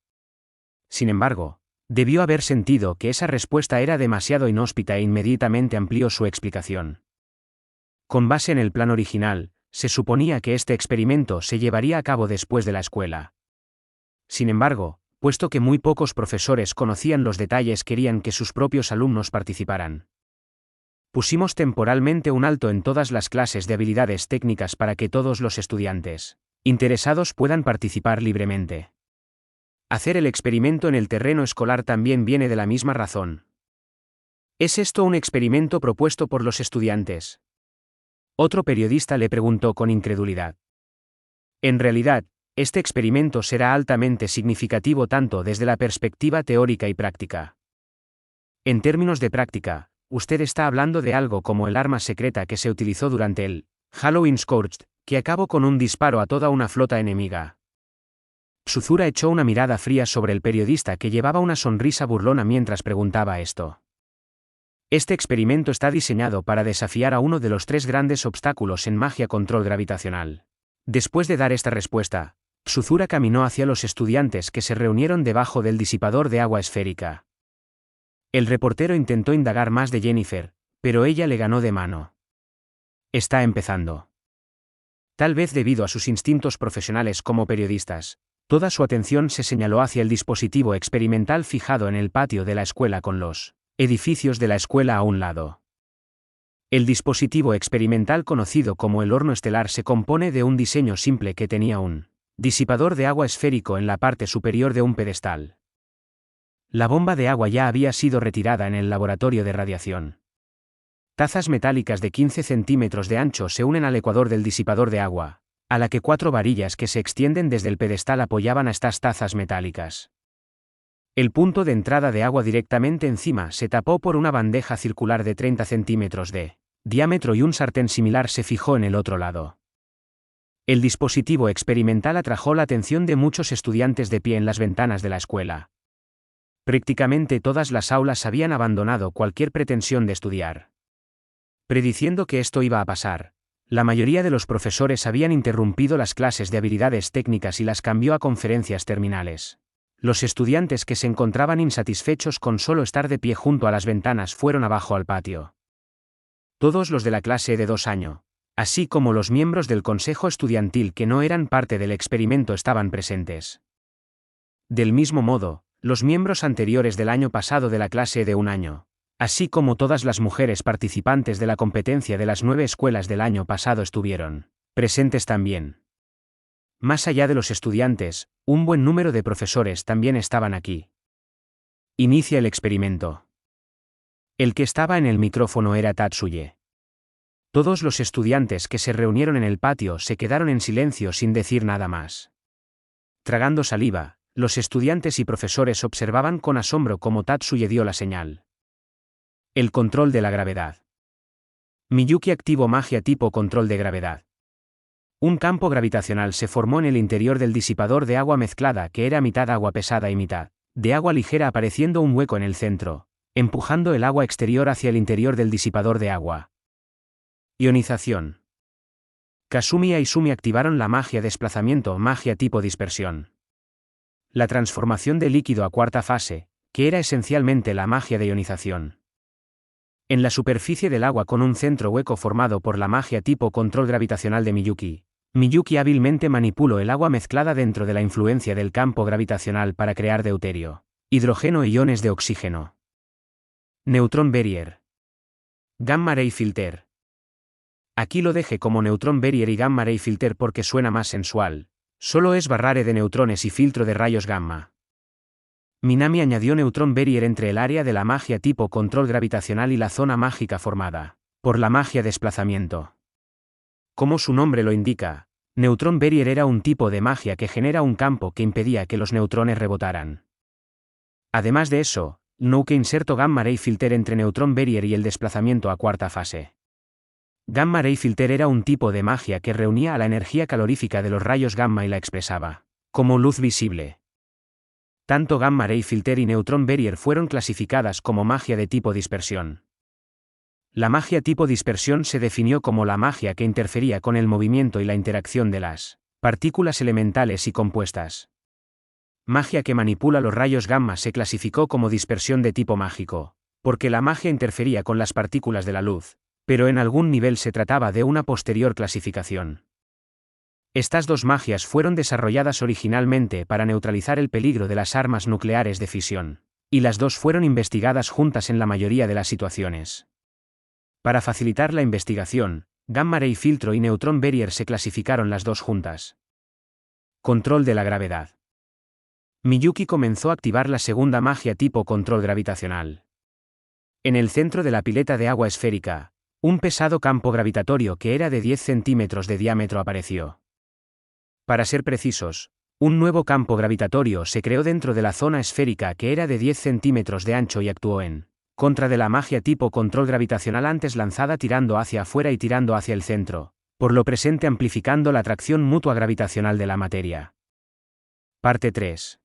Sin embargo, debió haber sentido que esa respuesta era demasiado inhóspita e inmediatamente amplió su explicación. Con base en el plan original, se suponía que este experimento se llevaría a cabo después de la escuela. Sin embargo, puesto que muy pocos profesores conocían los detalles, querían que sus propios alumnos participaran. Pusimos temporalmente un alto en todas las clases de habilidades técnicas para que todos los estudiantes interesados puedan participar libremente. Hacer el experimento en el terreno escolar también viene de la misma razón. ¿Es esto un experimento propuesto por los estudiantes? Otro periodista le preguntó con incredulidad. En realidad, este experimento será altamente significativo tanto desde la perspectiva teórica y práctica. En términos de práctica, usted está hablando de algo como el arma secreta que se utilizó durante el Halloween Scourge, que acabó con un disparo a toda una flota enemiga. Tsuzura echó una mirada fría sobre el periodista que llevaba una sonrisa burlona mientras preguntaba esto. Este experimento está diseñado para desafiar a uno de los 3 grandes obstáculos en magia: control gravitacional. Después de dar esta respuesta, Tsuzura caminó hacia los estudiantes que se reunieron debajo del disipador de agua esférica. El reportero intentó indagar más de Jennifer, pero ella le ganó de mano. Está empezando. Tal vez debido a sus instintos profesionales como periodistas, toda su atención se señaló hacia el dispositivo experimental fijado en el patio de la escuela con los edificios de la escuela a un lado. El dispositivo experimental conocido como el horno estelar se compone de un diseño simple que tenía un disipador de agua esférico en la parte superior de un pedestal. La bomba de agua ya había sido retirada en el laboratorio de radiación. Tazas metálicas de 15 centímetros de ancho se unen al ecuador del disipador de agua, a la que 4 varillas que se extienden desde el pedestal apoyaban a estas tazas metálicas. El punto de entrada de agua directamente encima se tapó por una bandeja circular de 30 centímetros de diámetro y un sartén similar se fijó en el otro lado. El dispositivo experimental atrajo la atención de muchos estudiantes de pie en las ventanas de la escuela. Prácticamente todas las aulas habían abandonado cualquier pretensión de estudiar. Prediciendo que esto iba a pasar, la mayoría de los profesores habían interrumpido las clases de habilidades técnicas y las cambió a conferencias terminales. Los estudiantes que se encontraban insatisfechos con solo estar de pie junto a las ventanas fueron abajo al patio. Todos los de la clase de 2 años, así como los miembros del consejo estudiantil que no eran parte del experimento estaban presentes. Del mismo modo, los miembros anteriores del año pasado de la clase de 1 año, así como todas las mujeres participantes de la competencia de las 9 escuelas del año pasado estuvieron presentes también. Más allá de los estudiantes, un buen número de profesores también estaban aquí. Inicia el experimento. El que estaba en el micrófono era Tatsuye. Todos los estudiantes que se reunieron en el patio se quedaron en silencio sin decir nada más. Tragando saliva, los estudiantes y profesores observaban con asombro cómo Tatsuye dio la señal. El control de la gravedad. Miyuki activó magia tipo control de gravedad. Un campo gravitacional se formó en el interior del disipador de agua mezclada que era mitad agua pesada y mitad de agua ligera, apareciendo un hueco en el centro, empujando el agua exterior hacia el interior del disipador de agua. Ionización. Kasumi e Izumi activaron la magia desplazamiento, magia tipo dispersión. La transformación de líquido a cuarta fase, que era esencialmente la magia de ionización. En la superficie del agua con un centro hueco formado por la magia tipo control gravitacional de Miyuki, Miyuki hábilmente manipuló el agua mezclada dentro de la influencia del campo gravitacional para crear deuterio, hidrógeno e iones de oxígeno. Neutron barrier. Gamma ray filter. Aquí lo deje como neutron barrier y gamma ray filter porque suena más sensual. Solo es barrare de neutrones y filtro de rayos gamma. Minami añadió neutron barrier entre el área de la magia tipo control gravitacional y la zona mágica formada por la magia desplazamiento. Como su nombre lo indica, neutron barrier era un tipo de magia que genera un campo que impedía que los neutrones rebotaran. Además de eso, no que inserto gamma ray filter entre neutron barrier y el desplazamiento a cuarta fase. Gamma ray filter era un tipo de magia que reunía a la energía calorífica de los rayos gamma y la expresaba como luz visible. Tanto gamma ray filter y neutron barrier fueron clasificadas como magia de tipo dispersión. La magia tipo dispersión se definió como la magia que interfería con el movimiento y la interacción de las partículas elementales y compuestas. Magia que manipula los rayos gamma se clasificó como dispersión de tipo mágico, porque la magia interfería con las partículas de la luz, pero en algún nivel se trataba de una posterior clasificación. Estas dos magias fueron desarrolladas originalmente para neutralizar el peligro de las armas nucleares de fisión, y las dos fueron investigadas juntas en la mayoría de las situaciones. Para facilitar la investigación, gamma ray filtro y neutron barrier se clasificaron las dos juntas. Control de la gravedad. Miyuki comenzó a activar la segunda magia tipo control gravitacional. En el centro de la pileta de agua esférica, un pesado campo gravitatorio que era de 10 centímetros de diámetro apareció. Para ser precisos, un nuevo campo gravitatorio se creó dentro de la zona esférica que era de 10 centímetros de ancho y actuó en contra de la magia tipo control gravitacional antes lanzada, tirando hacia afuera y tirando hacia el centro, por lo presente amplificando la atracción mutua gravitacional de la materia. Parte 3.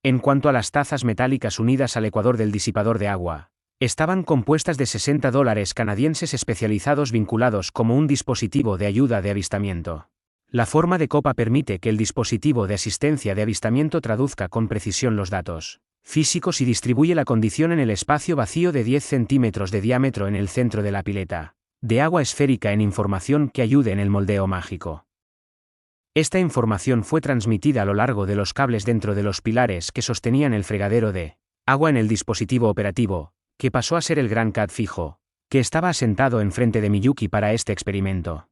En cuanto a las tazas metálicas unidas al ecuador del disipador de agua, estaban compuestas de $60 canadienses especializados vinculados como un dispositivo de ayuda de avistamiento. La forma de copa permite que el dispositivo de asistencia de avistamiento traduzca con precisión los datos físicos y distribuye la condición en el espacio vacío de 10 centímetros de diámetro en el centro de la pileta. de agua esférica en información que ayude en el moldeo mágico. Esta información fue transmitida a lo largo de los cables dentro de los pilares que sostenían el fregadero de agua en el dispositivo operativo, que pasó a ser el gran CAD fijo, que estaba asentado enfrente de Miyuki para este experimento.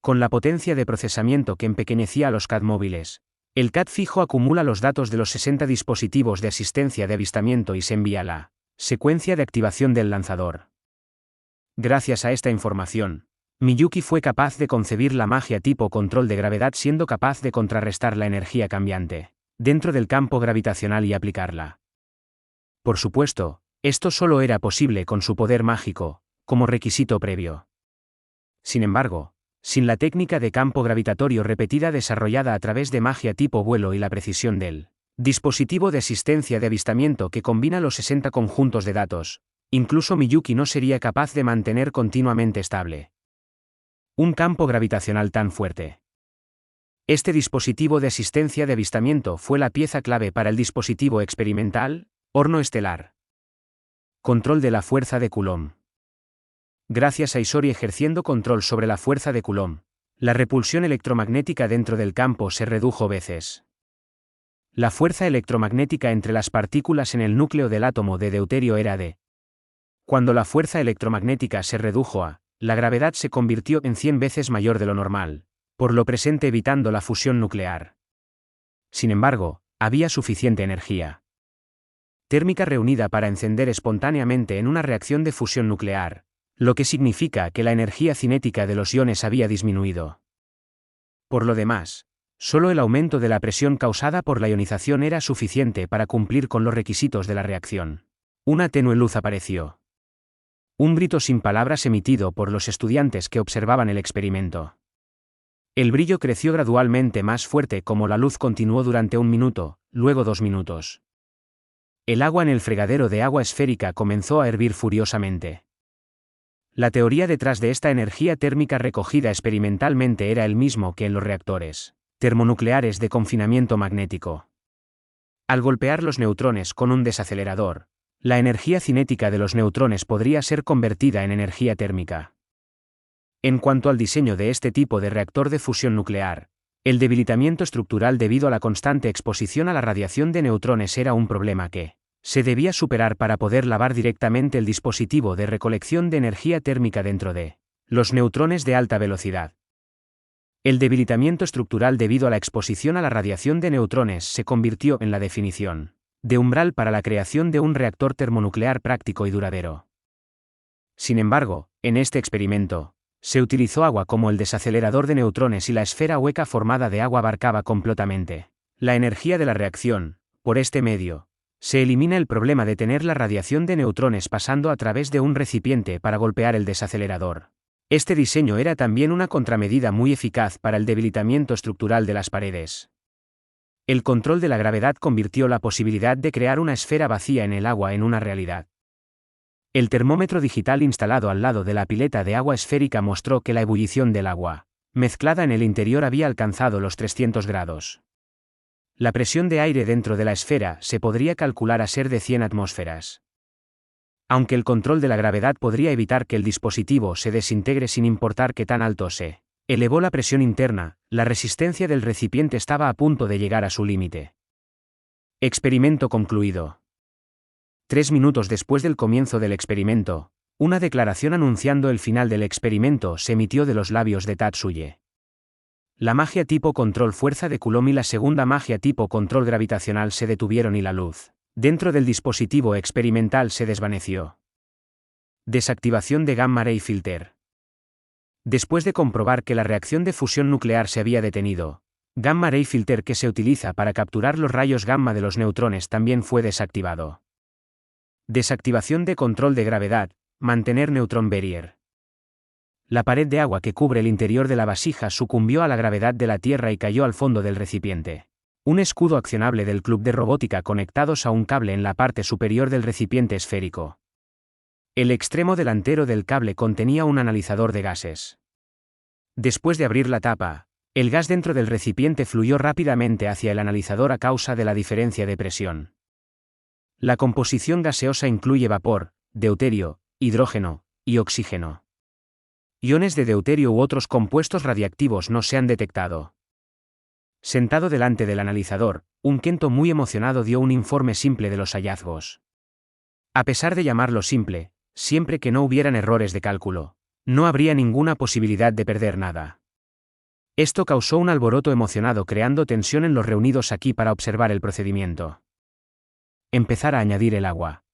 Con la potencia de procesamiento que empequeñecía a los CAD móviles, el CAD fijo acumula los datos de los 60 dispositivos de asistencia de avistamiento y se envía a la secuencia de activación del lanzador. Gracias a esta información, Miyuki fue capaz de concebir la magia tipo control de gravedad, siendo capaz de contrarrestar la energía cambiante dentro del campo gravitacional y aplicarla. Por supuesto, esto solo era posible con su poder mágico, como requisito previo. Sin embargo, sin la técnica de campo gravitatorio repetida desarrollada a través de magia tipo vuelo y la precisión del dispositivo de asistencia de avistamiento que combina los 60 conjuntos de datos, incluso Miyuki no sería capaz de mantener continuamente estable un campo gravitacional tan fuerte. Este dispositivo de asistencia de avistamiento fue la pieza clave para el dispositivo experimental, horno estelar. Control de la fuerza de Coulomb. Gracias a Isori ejerciendo control sobre la fuerza de Coulomb, la repulsión electromagnética dentro del campo se redujo veces. La fuerza electromagnética entre las partículas en el núcleo del átomo de deuterio era de. Cuando la fuerza electromagnética se redujo a, la gravedad se convirtió en 100 veces mayor de lo normal, por lo presente evitando la fusión nuclear. Sin embargo, había suficiente energía térmica reunida para encender espontáneamente en una reacción de fusión nuclear, lo que significa que la energía cinética de los iones había disminuido. Por lo demás, solo el aumento de la presión causada por la ionización era suficiente para cumplir con los requisitos de la reacción. Una tenue luz apareció. Un grito sin palabras emitido por los estudiantes que observaban el experimento. El brillo creció gradualmente más fuerte como la luz continuó durante 1 minuto, luego 2 minutos. El agua en el fregadero de agua esférica comenzó a hervir furiosamente. La teoría detrás de esta energía térmica recogida experimentalmente era el mismo que en los reactores termonucleares de confinamiento magnético. Al golpear los neutrones con un desacelerador, la energía cinética de los neutrones podría ser convertida en energía térmica. En cuanto al diseño de este tipo de reactor de fusión nuclear, el debilitamiento estructural debido a la constante exposición a la radiación de neutrones era un problema que se debía superar para poder lavar directamente el dispositivo de recolección de energía térmica dentro de los neutrones de alta velocidad. El debilitamiento estructural debido a la exposición a la radiación de neutrones se convirtió en la definición de umbral para la creación de un reactor termonuclear práctico y duradero. Sin embargo, en este experimento, se utilizó agua como el desacelerador de neutrones y la esfera hueca formada de agua abarcaba completamente la energía de la reacción. Por este medio, se elimina el problema de tener la radiación de neutrones pasando a través de un recipiente para golpear el desacelerador. Este diseño era también una contramedida muy eficaz para el debilitamiento estructural de las paredes. El control de la gravedad convirtió la posibilidad de crear una esfera vacía en el agua en una realidad. El termómetro digital instalado al lado de la pileta de agua esférica mostró que la ebullición del agua mezclada en el interior había alcanzado los 300 grados. La presión de aire dentro de la esfera se podría calcular a ser de 100 atmósferas. Aunque el control de la gravedad podría evitar que el dispositivo se desintegre sin importar qué tan alto se elevó la presión interna, la resistencia del recipiente estaba a punto de llegar a su límite. Experimento concluido. 3 minutos después del comienzo del experimento, una declaración anunciando el final del experimento se emitió de los labios de Tatsuye. La magia tipo control fuerza de Coulomb y la segunda magia tipo control gravitacional se detuvieron y la luz dentro del dispositivo experimental se desvaneció. Desactivación de Gamma Ray Filter. Después de comprobar que la reacción de fusión nuclear se había detenido, Gamma Ray Filter que se utiliza para capturar los rayos gamma de los neutrones también fue desactivado. Desactivación de control de gravedad, mantener neutron barrier. La pared de agua que cubre el interior de la vasija sucumbió a la gravedad de la Tierra y cayó al fondo del recipiente. Un escudo accionable del club de robótica conectados a un cable en la parte superior del recipiente esférico. El extremo delantero del cable contenía un analizador de gases. Después de abrir la tapa, el gas dentro del recipiente fluyó rápidamente hacia el analizador a causa de la diferencia de presión. La composición gaseosa incluye vapor, deuterio, hidrógeno y oxígeno. Iones de deuterio u otros compuestos radiactivos no se han detectado. Sentado delante del analizador, un Kento muy emocionado dio un informe simple de los hallazgos. A pesar de llamarlo simple, siempre que no hubieran errores de cálculo, no habría ninguna posibilidad de perder nada. Esto causó un alboroto emocionado, creando tensión en los reunidos aquí para observar el procedimiento. Empezar a añadir el agua.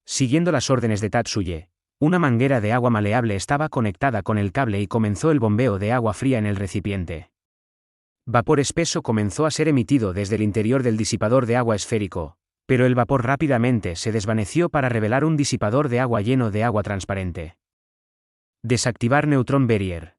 Siguiendo las órdenes de Tatsuye, una manguera de agua maleable estaba conectada con el cable y comenzó el bombeo de agua fría en el recipiente. Vapor espeso comenzó a ser emitido desde el interior del disipador de agua esférico, pero el vapor rápidamente se desvaneció para revelar un disipador de agua lleno de agua transparente. Desactivar Neutron Barrier.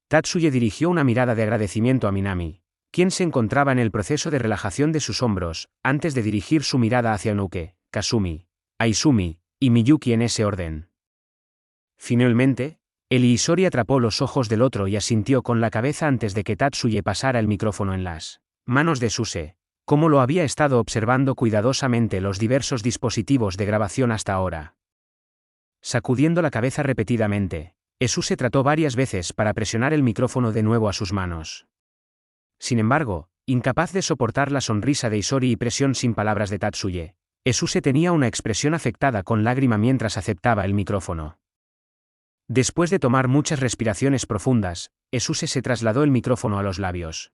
Tatsuye dirigió una mirada de agradecimiento a Minami, quien se encontraba en el proceso de relajación de sus hombros, antes de dirigir su mirada hacia Onuke, Kasumi, Aizumi y Miyuki en ese orden. Finalmente, el Iisori atrapó los ojos del otro y asintió con la cabeza antes de que Tatsuye pasara el micrófono en las manos de Suse, como lo había estado observando cuidadosamente los diversos dispositivos de grabación hasta ahora. Sacudiendo la cabeza repetidamente, Suse trató varias veces para presionar el micrófono de nuevo a sus manos. Sin embargo, incapaz de soportar la sonrisa de Iisori y presión sin palabras de Tatsuye, Suse tenía una expresión afectada con lágrima mientras aceptaba el micrófono. Después de tomar muchas respiraciones profundas, Suse se trasladó el micrófono a los labios.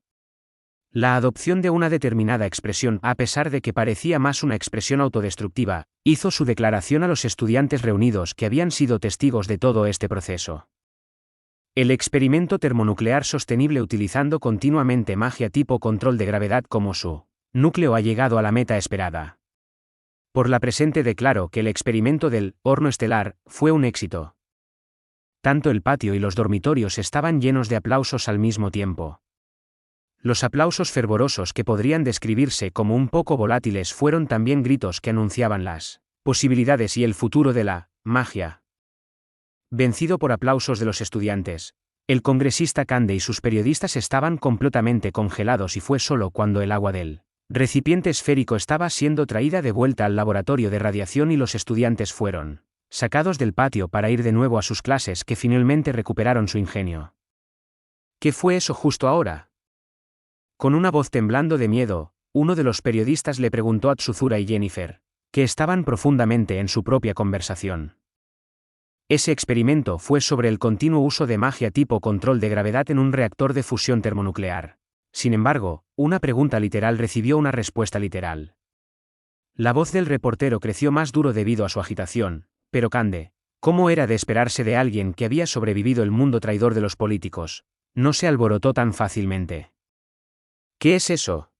La adopción de una determinada expresión, a pesar de que parecía más una expresión autodestructiva, hizo su declaración a los estudiantes reunidos que habían sido testigos de todo este proceso. El experimento termonuclear sostenible utilizando continuamente magia tipo control de gravedad como su núcleo ha llegado a la meta esperada. Por la presente declaro que el experimento del horno estelar fue un éxito. Tanto el patio y los dormitorios estaban llenos de aplausos al mismo tiempo. Los aplausos fervorosos que podrían describirse como un poco volátiles fueron también gritos que anunciaban las posibilidades y el futuro de la magia. Vencido por aplausos de los estudiantes, el congresista Kande y sus periodistas estaban completamente congelados y fue solo cuando el agua del recipiente esférico estaba siendo traída de vuelta al laboratorio de radiación y los estudiantes fueron sacados del patio para ir de nuevo a sus clases que finalmente recuperaron su ingenio. ¿Qué fue eso justo ahora? Con una voz temblando de miedo, uno de los periodistas le preguntó a Tsuzura y Jennifer, que estaban profundamente en su propia conversación. Ese experimento fue sobre el continuo uso de magia tipo control de gravedad en un reactor de fusión termonuclear. Sin embargo, una pregunta literal recibió una respuesta literal. La voz del reportero creció más duro debido a su agitación, pero Kande, ¿cómo era de esperarse de alguien que había sobrevivido el mundo traidor de los políticos? No se alborotó tan fácilmente. ¿Qué es eso?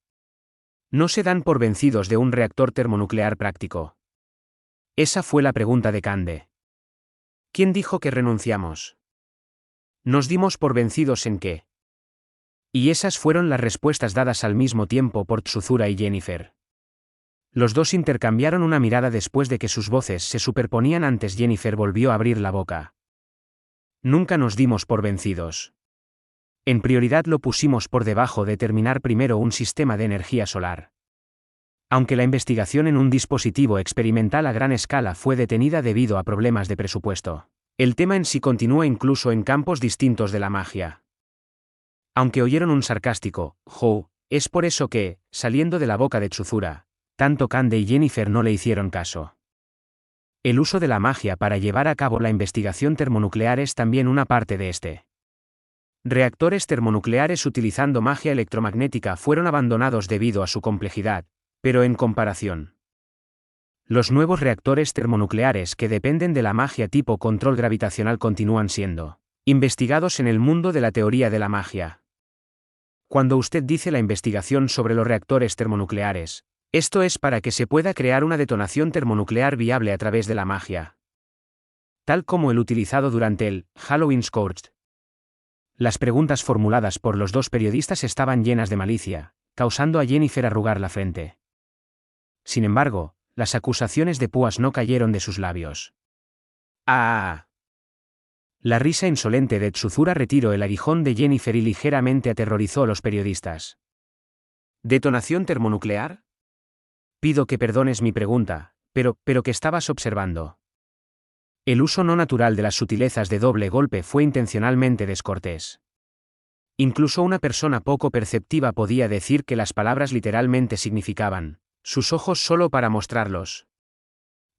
No se dan por vencidos de un reactor termonuclear práctico. Esa fue la pregunta de Kande. ¿Quién dijo que renunciamos? Nos dimos por vencidos en qué. Y esas fueron las respuestas dadas al mismo tiempo por Tsuzura y Jennifer. Los dos intercambiaron una mirada después de que sus voces se superponían antes Jennifer volvió a abrir la boca. Nunca nos dimos por vencidos. En prioridad lo pusimos por debajo de terminar primero un sistema de energía solar. Aunque la investigación en un dispositivo experimental a gran escala fue detenida debido a problemas de presupuesto, el tema en sí continúa incluso en campos distintos de la magia. Aunque oyeron un sarcástico "Jou", es por eso que, saliendo de la boca de Tsuzura, tanto Kande y Jennifer no le hicieron caso. El uso de la magia para llevar a cabo la investigación termonuclear es también una parte de este. Reactores termonucleares utilizando magia electromagnética fueron abandonados debido a su complejidad, pero en comparación. Los nuevos reactores termonucleares que dependen de la magia tipo control gravitacional continúan siendo investigados en el mundo de la teoría de la magia. Cuando usted dice la investigación sobre los reactores termonucleares, esto es para que se pueda crear una detonación termonuclear viable a través de la magia. Tal como el utilizado durante el Halloween Scourge. Las preguntas formuladas por los dos periodistas estaban llenas de malicia, causando a Jennifer arrugar la frente. Sin embargo, las acusaciones de púas no cayeron de sus labios. ¡Ah! La risa insolente de Tsuzura retiró el aguijón de Jennifer y ligeramente aterrorizó a los periodistas. ¿Detonación termonuclear? Pido que perdones mi pregunta, pero ¿qué estabas observando? El uso no natural de las sutilezas de doble golpe fue intencionalmente descortés. Incluso una persona poco perceptiva podía decir que las palabras literalmente significaban sus ojos solo para mostrarlos.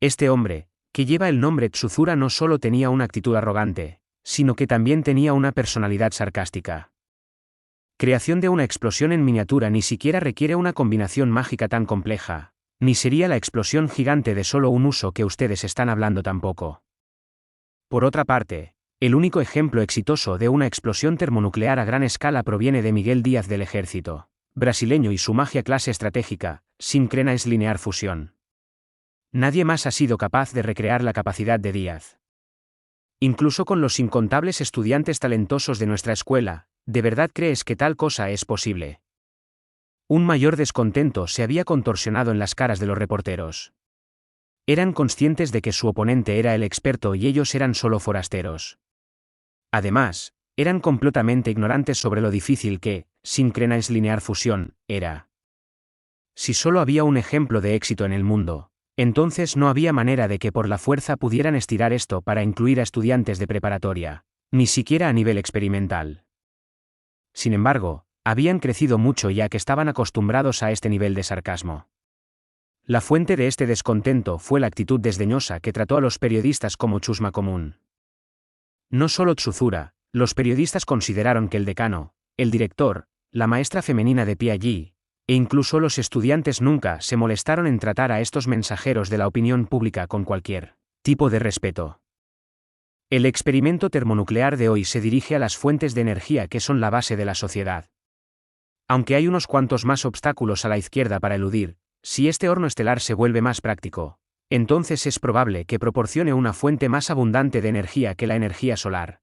Este hombre, que lleva el nombre Tsuzura, no solo tenía una actitud arrogante, sino que también tenía una personalidad sarcástica. Creación de una explosión en miniatura ni siquiera requiere una combinación mágica tan compleja, ni sería la explosión gigante de solo un uso que ustedes están hablando tampoco. Por otra parte, el único ejemplo exitoso de una explosión termonuclear a gran escala proviene de Miguel Díaz del Ejército brasileño y su magia clase estratégica, Synchronized Linear Fusion. Nadie más ha sido capaz de recrear la capacidad de Díaz. Incluso con los incontables estudiantes talentosos de nuestra escuela, ¿de verdad crees que tal cosa es posible? Un mayor descontento se había contorsionado en las caras de los reporteros. Eran conscientes de que su oponente era el experto y ellos eran solo forasteros. Además, eran completamente ignorantes sobre lo difícil que, Synchronized Linear Fusion, era. Si solo había un ejemplo de éxito en el mundo, entonces no había manera de que por la fuerza pudieran estirar esto para incluir a estudiantes de preparatoria, ni siquiera a nivel experimental. Sin embargo, habían crecido mucho ya que estaban acostumbrados a este nivel de sarcasmo. La fuente de este descontento fue la actitud desdeñosa que trató a los periodistas como chusma común. No solo Tsuzura, los periodistas consideraron que el decano, el director, la maestra femenina de Piaget, e incluso los estudiantes nunca se molestaron en tratar a estos mensajeros de la opinión pública con cualquier tipo de respeto. El experimento termonuclear de hoy se dirige a las fuentes de energía que son la base de la sociedad. Aunque hay unos cuantos más obstáculos a la izquierda para eludir, si este horno estelar se vuelve más práctico, entonces es probable que proporcione una fuente más abundante de energía que la energía solar.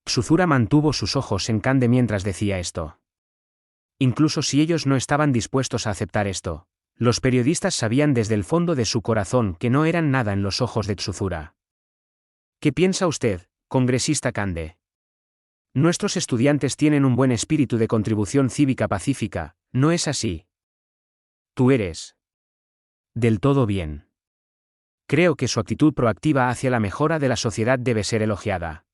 Tsuzura mantuvo sus ojos en Kande mientras decía esto. Incluso si ellos no estaban dispuestos a aceptar esto, los periodistas sabían desde el fondo de su corazón que no eran nada en los ojos de Tsuzura. ¿Qué piensa usted, congresista Kande? Nuestros estudiantes tienen un buen espíritu de contribución cívica pacífica, ¿no es así? Tú eres del todo bien. Creo que su actitud proactiva hacia la mejora de la sociedad debe ser elogiada.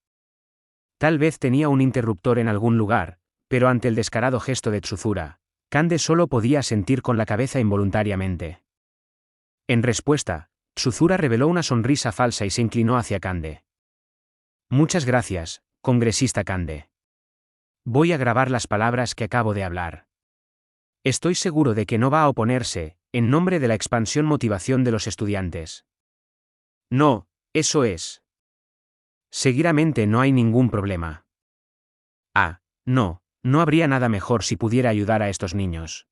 Tal vez tenía un interruptor en algún lugar, pero ante el descarado gesto de Tsuzura, Kande solo podía asentir con la cabeza involuntariamente. En respuesta, Tsuzura reveló una sonrisa falsa y se inclinó hacia Kande. Muchas gracias, congresista Kande. Voy a grabar las palabras que acabo de hablar. Estoy seguro de que no va a oponerse, en nombre de la expansión motivación de los estudiantes. No, eso es. Seguramente no hay ningún problema. No habría nada mejor si pudiera ayudar a estos niños.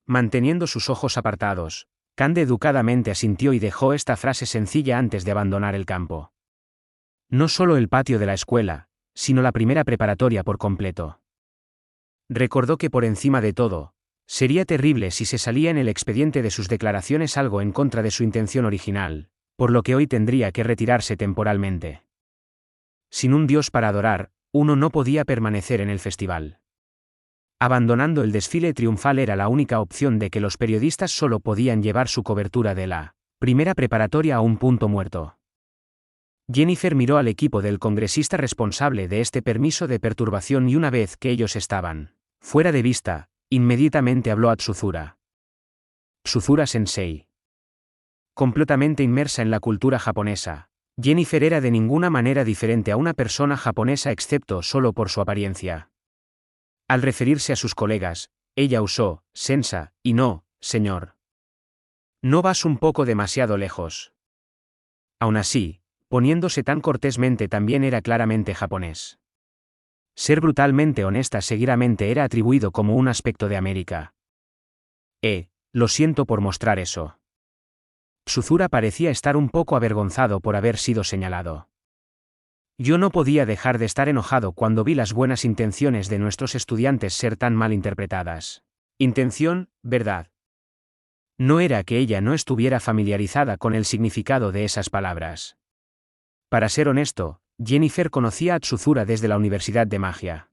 Manteniendo sus ojos apartados, Kande educadamente asintió y dejó esta frase sencilla antes de abandonar el campo. No solo el patio de la escuela, sino la primera preparatoria por completo. Recordó que por encima de todo, sería terrible si se salía en el expediente de sus declaraciones algo en contra de su intención original, por lo que hoy tendría que retirarse temporalmente. Sin un dios para adorar, uno no podía permanecer en el festival. Abandonando el desfile triunfal era la única opción de que los periodistas solo podían llevar su cobertura de la primera preparatoria a un punto muerto. Jennifer miró al equipo del congresista responsable de este permiso de perturbación y una vez que ellos estaban fuera de vista, inmediatamente habló a Tsuzura. Tsuzura Sensei. Completamente inmersa en la cultura japonesa, Jennifer era de ninguna manera diferente a una persona japonesa excepto solo por su apariencia. Al referirse a sus colegas, ella usó sensa, y no, señor. ¿No vas un poco demasiado lejos? Aún así, poniéndose tan cortésmente también era claramente japonés. Ser brutalmente honesta seguidamente era atribuido como un aspecto de América. Lo siento por mostrar eso. Tsuzura parecía estar un poco avergonzado por haber sido señalado. Yo no podía dejar de estar enojado cuando vi las buenas intenciones de nuestros estudiantes ser tan mal interpretadas. Intención, ¿verdad? No era que ella no estuviera familiarizada con el significado de esas palabras. Para ser honesto, Jennifer conocía a Tsuzura desde la Universidad de Magia.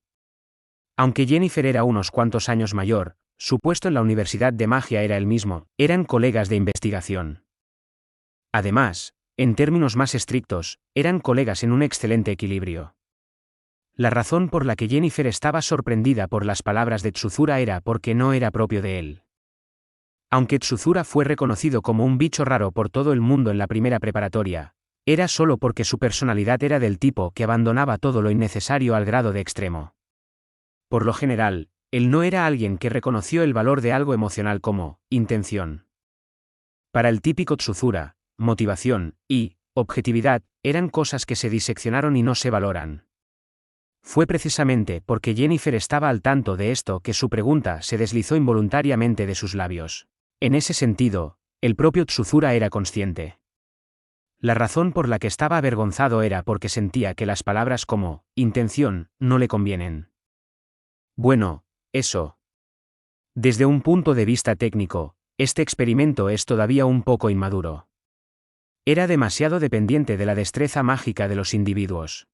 Aunque Jennifer era unos cuantos años mayor, su puesto en la Universidad de Magia era el mismo, eran colegas de investigación. Además, en términos más estrictos, eran colegas en un excelente equilibrio. La razón por la que Jennifer estaba sorprendida por las palabras de Tsuzura era porque no era propio de él. Aunque Tsuzura fue reconocido como un bicho raro por todo el mundo en la primera preparatoria, era solo porque su personalidad era del tipo que abandonaba todo lo innecesario al grado de extremo. Por lo general, él no era alguien que reconoció el valor de algo emocional como intención. Para el típico Tsuzura, motivación y objetividad eran cosas que se diseccionaron y no se valoran. Fue precisamente porque Jennifer estaba al tanto de esto que su pregunta se deslizó involuntariamente de sus labios. En ese sentido, el propio Tsuzura era consciente. La razón por la que estaba avergonzado era porque sentía que las palabras como intención no le convienen. Bueno, eso. Desde un punto de vista técnico, este experimento es todavía un poco inmaduro. Era demasiado dependiente de la destreza mágica de los individuos.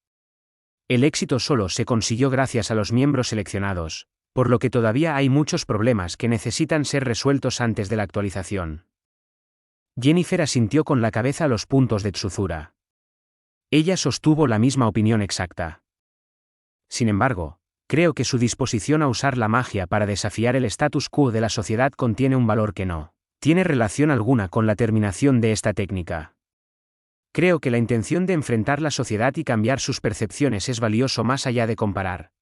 El éxito solo se consiguió gracias a los miembros seleccionados, por lo que todavía hay muchos problemas que necesitan ser resueltos antes de la actualización. Jennifer asintió con la cabeza a los puntos de Tsuzura. Ella sostuvo la misma opinión exacta. Sin embargo, creo que su disposición a usar la magia para desafiar el status quo de la sociedad contiene un valor que no tiene relación alguna con la terminación de esta técnica. Creo que la intención de enfrentar la sociedad y cambiar sus percepciones es valioso más allá de comparar.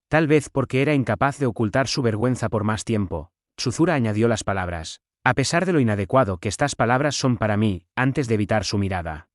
Tal vez porque era incapaz de ocultar su vergüenza por más tiempo, Tsuzura añadió las palabras, a pesar de lo inadecuado que estas palabras son para mí, antes de evitar su mirada.